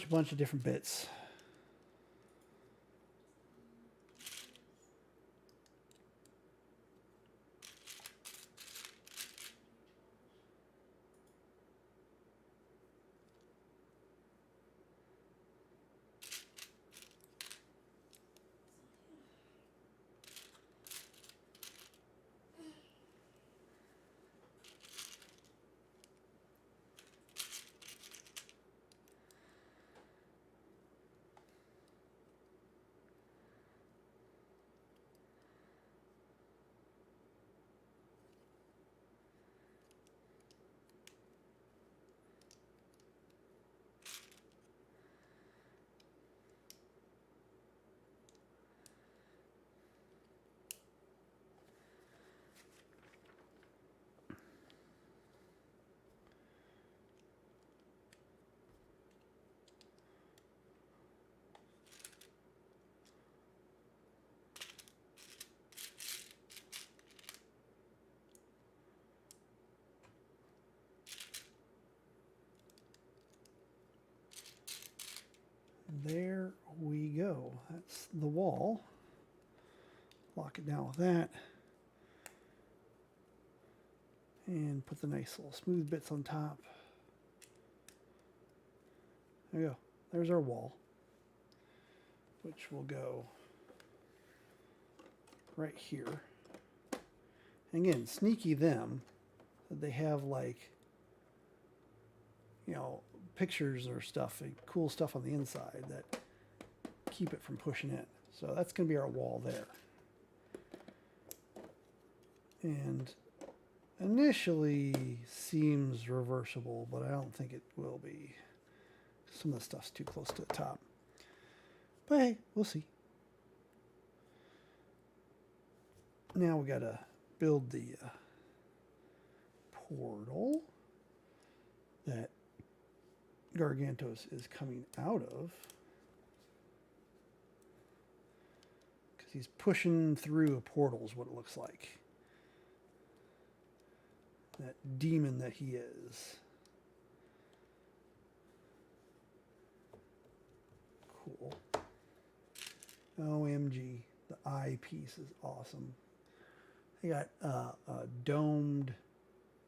Bunch of different bits. There we go. That's the wall. Lock it down with that. And put the nice little smooth bits on top. There we go. There's our wall, which will go right here. And again, sneaky them. They have like, you know, pictures or stuff, cool stuff on the inside that keep it from pushing in. So that's going to be our wall there. And initially seems reversible, but I don't think it will be. Some of the stuff's too close to the top. But hey, we'll see. Now we got to build the portal that Gargantos is coming out of, because he's pushing through a portal is what it looks like. That demon that he is. Cool. OMG, the eye piece is awesome. They got a domed,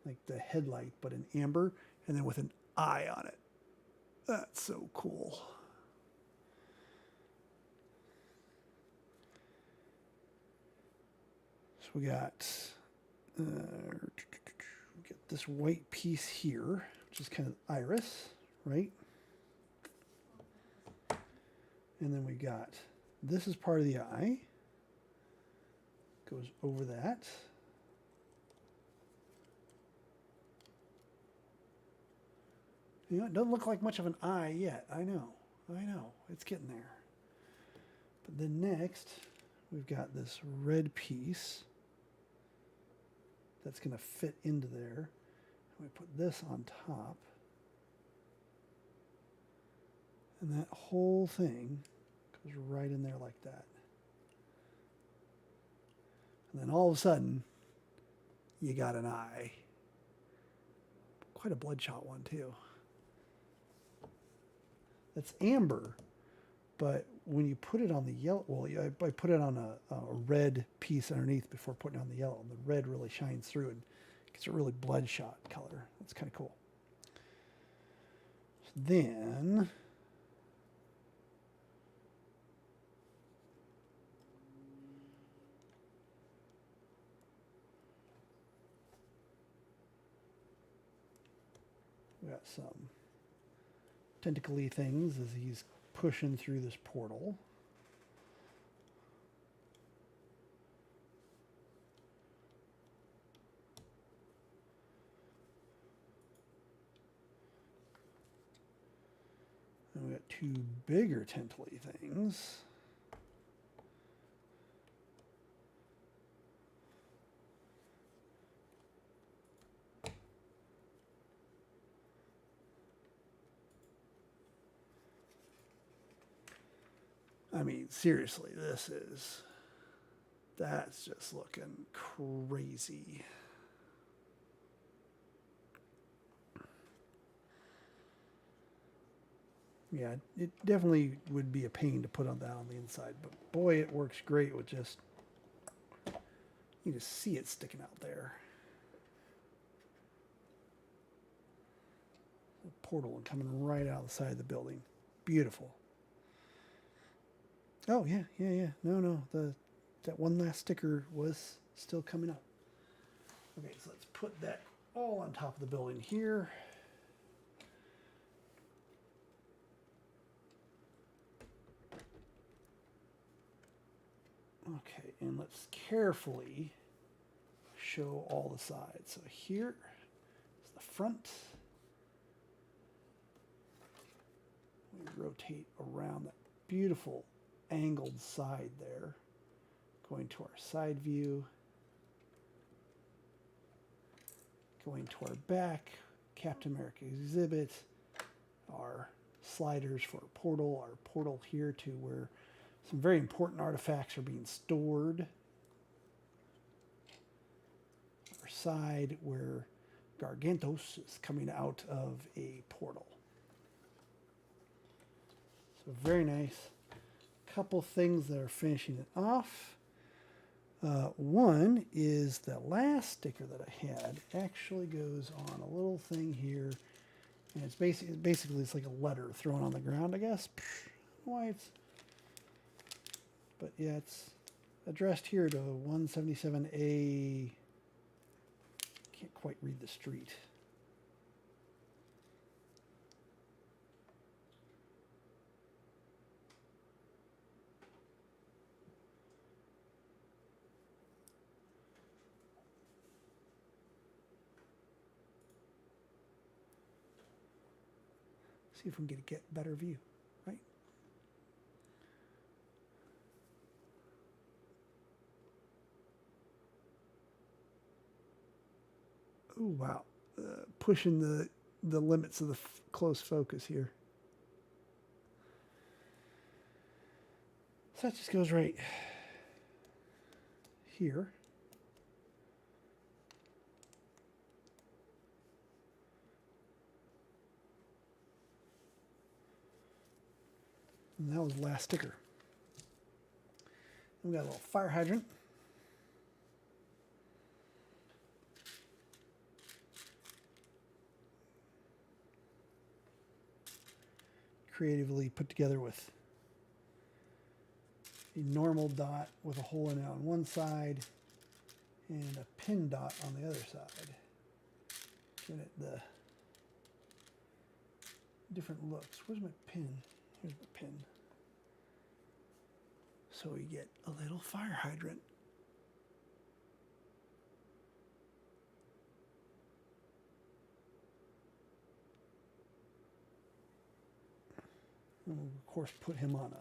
like the headlight, but in amber, and then with an eye on it. That's so cool. So we got get this white piece here, which is kind of iris, right? And then we got, this is part of the eye. Goes over that. You know, it doesn't look like much of an eye yet. I know. It's getting there. But then next, we've got this red piece that's going to fit into there. And we put this on top. And that whole thing goes right in there like that. And then all of a sudden, you got an eye. Quite a bloodshot one, too. That's amber, but when you put it on the yellow, well, I put it on a red piece underneath before putting it on the yellow, and the red really shines through and gets a really bloodshot color. That's kind of cool. So then, We got some tentacly things as he's pushing through this portal. And we got two bigger tentacly things. I mean, seriously, that's just looking crazy. Yeah, it definitely would be a pain to put on that on the inside, but boy, it works great with just, you just see it sticking out there. The portal coming right out the side of the building. Beautiful. Oh, yeah. No, that one last sticker was still coming up. Okay, so let's put that all on top of the building here. Okay, and let's carefully show all the sides. So here is the front. We rotate around that beautiful angled side there, going to our side view, going to our back, Captain America exhibit, our sliders for a portal, our portal here to where some very important artifacts are being stored, our side where Gargantos is coming out of a portal. So very nice. Couple things that are finishing it off. One is the last sticker that I had actually goes on a little thing here, and it's basically it's like a letter thrown on the ground, I guess. Why it's, but yeah, it's addressed here to 177A. Can't quite read the street. See if we can get a better view, right? Oh, wow. Pushing the limits of the close focus here. So that just goes right here. And that was the last sticker. And we got a little fire hydrant. Creatively put together with a normal dot with a hole in it on one side and a pin dot on the other side. Giving it the different looks. Where's my pin? Here's my pin. So we get a little fire hydrant. And we'll of course put him on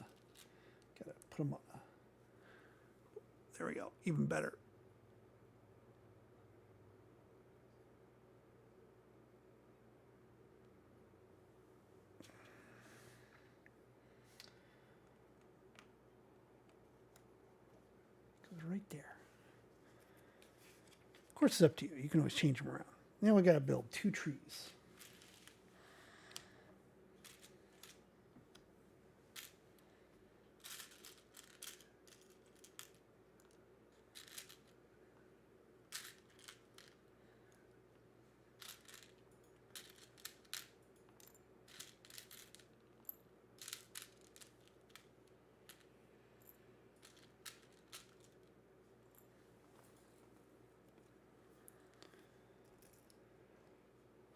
gotta put him on there we go, even better. Right there. Of course, it's up to you. You can always change them around. Now we got to build two trees.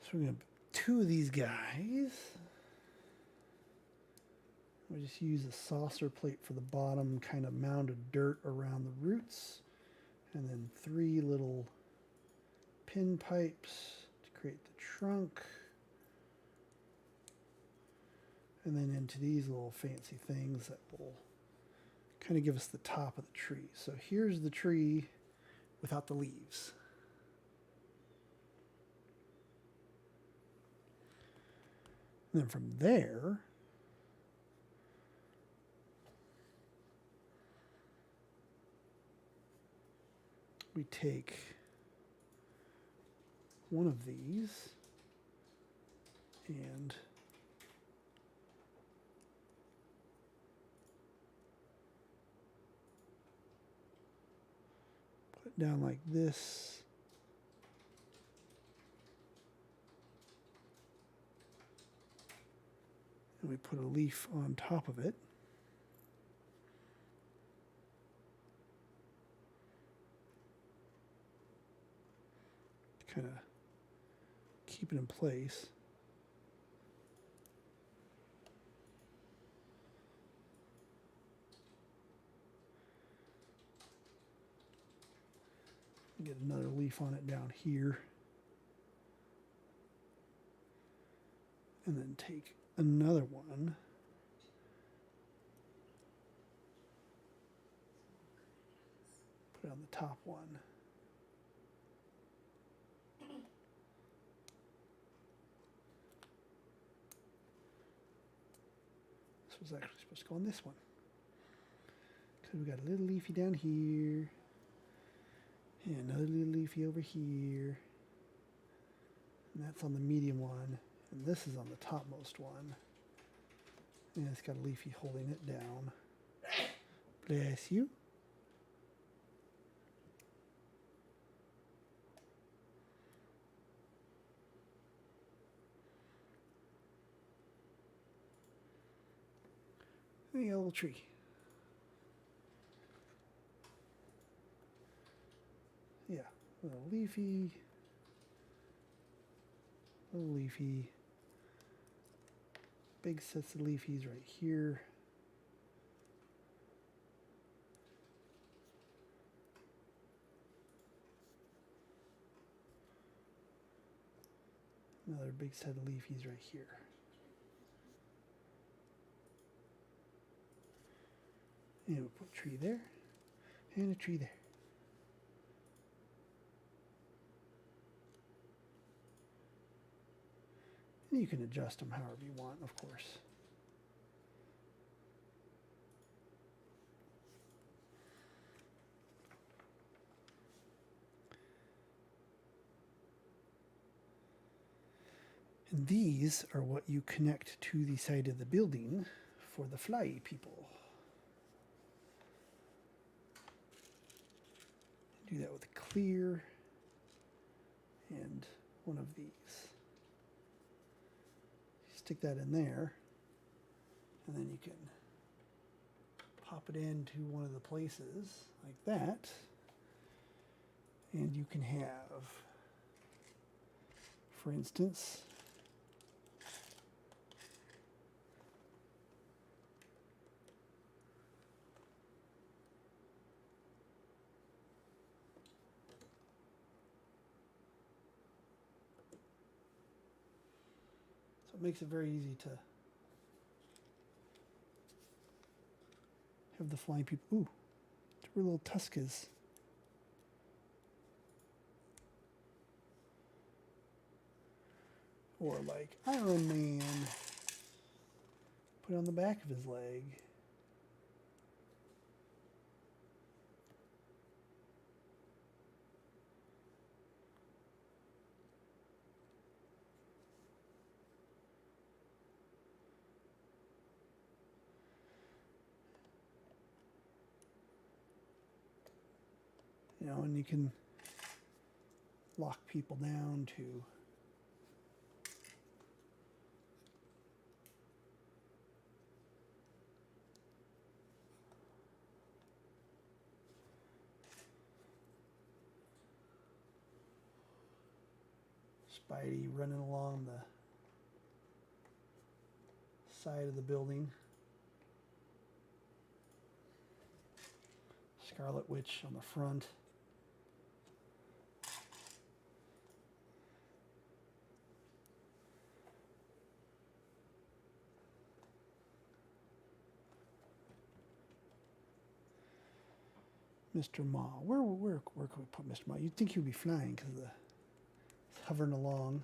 So we're going to two of these guys. We just use a saucer plate for the bottom, kind of mound of dirt around the roots, and then 3 little pin pipes to create the trunk, and then into these little fancy things that will kind of give us the top of the tree. So here's the tree without the leaves. And then from there, we take one of these and put it down like this. And we put a leaf on top of it. To kind of keep it in place. Get another leaf on it down here. And then take another one. Put it on the top one. This was actually supposed to go on this one. So we got a little leafy down here. And another little leafy over here. And that's on the medium one. And this is on the topmost one. And it's got a leafy holding it down. Bless you. And a little tree. Yeah, a little leafy. A little leafy. Big sets of leafies right here. Another big set of leafies right here. And we'll put a tree there and a tree there. And you can adjust them however you want, of course. And these are what you connect to the side of the building for the fly people. Do that with clear and one of these. Stick that in there, and then you can pop it into one of the places like that, and you can have, for instance, it makes it very easy to have the flying people. Ooh, two little Tuskas. Or like Iron Man. Put it on the back of his leg. You know, and you can lock people down to Spidey running along the side of the building. Scarlet Witch on the front. Mr. Maw. Where can we put Mr. Maw? You'd think he would be flying because he's hovering along.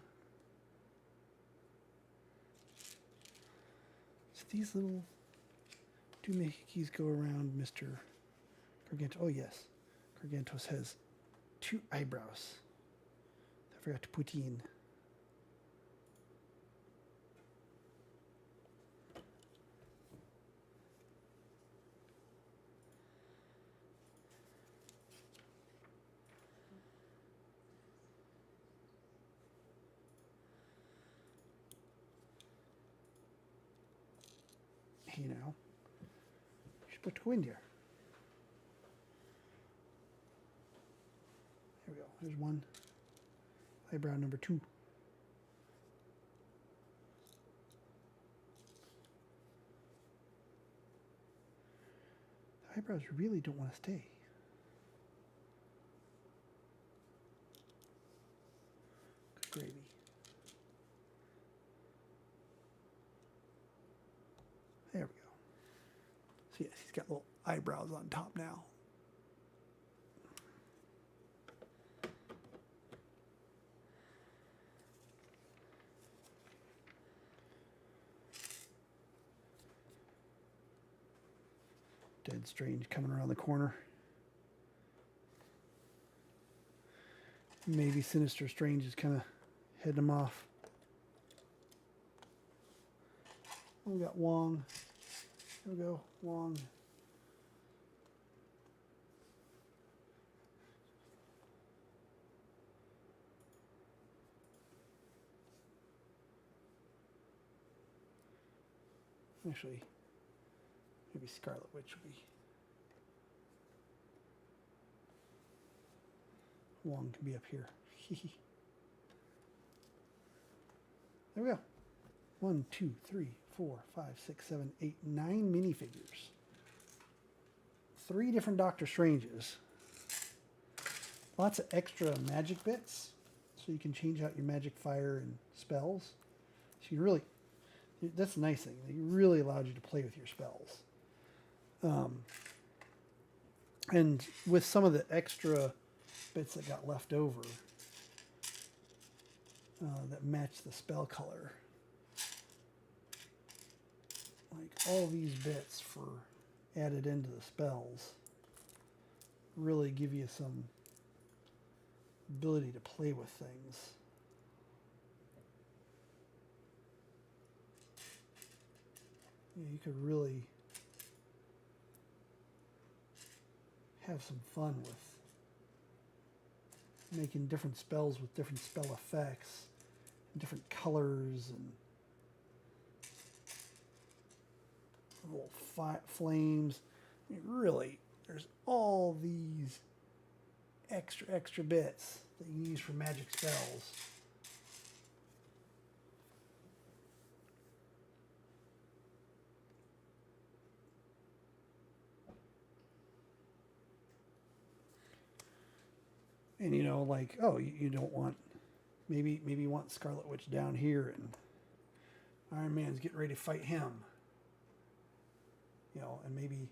So these little doohickeys go around Mr. Gargantos. Oh yes, Gargantos has 2 eyebrows. I forgot to put in. You know, you should put to go in here. There we go. There's one. Eyebrow number 2. The eyebrows really don't want to stay. Good gravy. There we go. So yes, he's got little eyebrows on top now. Dead Strange coming around the corner. Maybe Sinister Strange is kind of heading him off. We got Wong. There we go, Wong. Actually, maybe Scarlet Witch will be. Wong can be up here. There we go. 1, 2, 3, 4, 5, 6, 7, 8, 9 minifigures. 3 different Doctor Stranges. Lots of extra magic bits, so you can change out your magic fire and spells. So you really, that's the nice thing. It really allowed you to play with your spells. And with some of the extra bits that got left over that match the spell color. Like all these bits for added into the spells really give you some ability to play with things. Yeah, you could really have some fun with making different spells with different spell effects, and different colors, and little flames. I mean, really, there's all these extra bits that you use for magic spells. And you know, like, oh, you don't want, maybe you want Scarlet Witch down here, and Iron Man's getting ready to fight him. You know, and maybe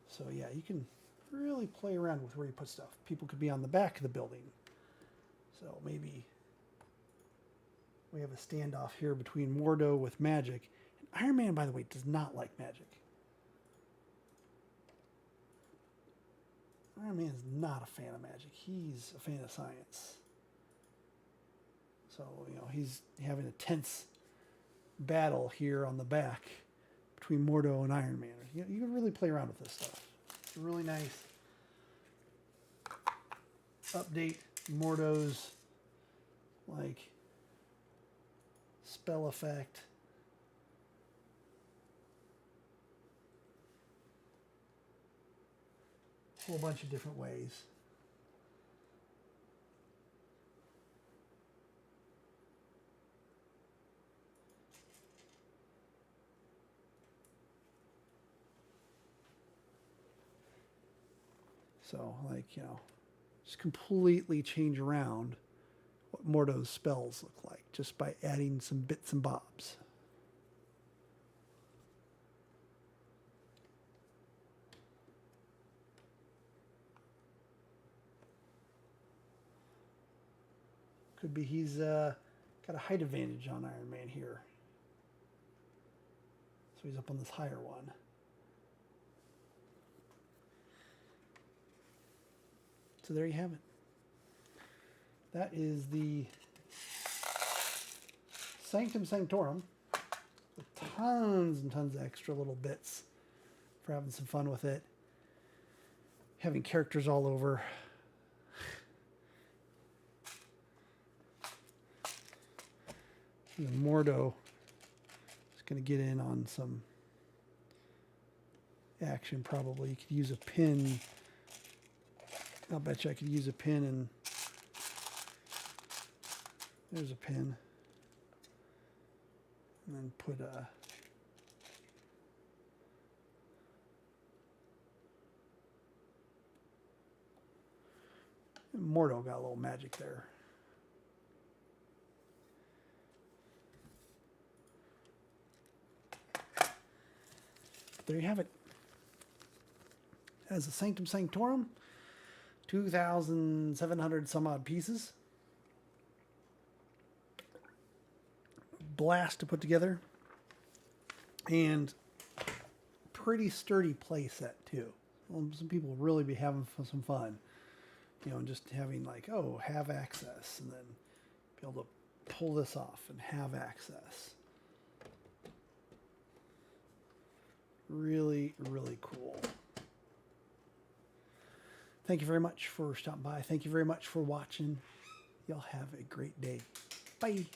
so yeah, you can really play around with where you put stuff. People could be on the back of the building. So maybe we have a standoff here between Mordo with magic. And Iron Man, by the way, does not like magic. Iron Man is not a fan of magic. He's a fan of science. So, you know, he's having a tense battle here on the back between Mordo and Iron Man. You can really play around with this stuff. It's a really nice update. Mordo's, like, spell effect. A whole bunch of different ways. So, like, you know, just completely change around what Mordo's spells look like just by adding some bits and bobs. Could be he's got a height advantage on Iron Man here. So he's up on this higher one. So there you have it. That is the Sanctum Sanctorum with tons and tons of extra little bits for having some fun with it. Having characters all over. And Mordo is going to get in on some action probably. You could use a pin. I'll bet you I could use a pin, and there's a pin. And then put a Mordo got a little magic there. There you have it. As a Sanctum Sanctorum, 2,700 some odd pieces. Blast to put together. And pretty sturdy play set too. Some people really be having some fun. You know, just having like, oh, have access, and then be able to pull this off and have access. Really, really cool. Thank you very much for stopping by. Thank you very much for watching. Y'all have a great day. Bye.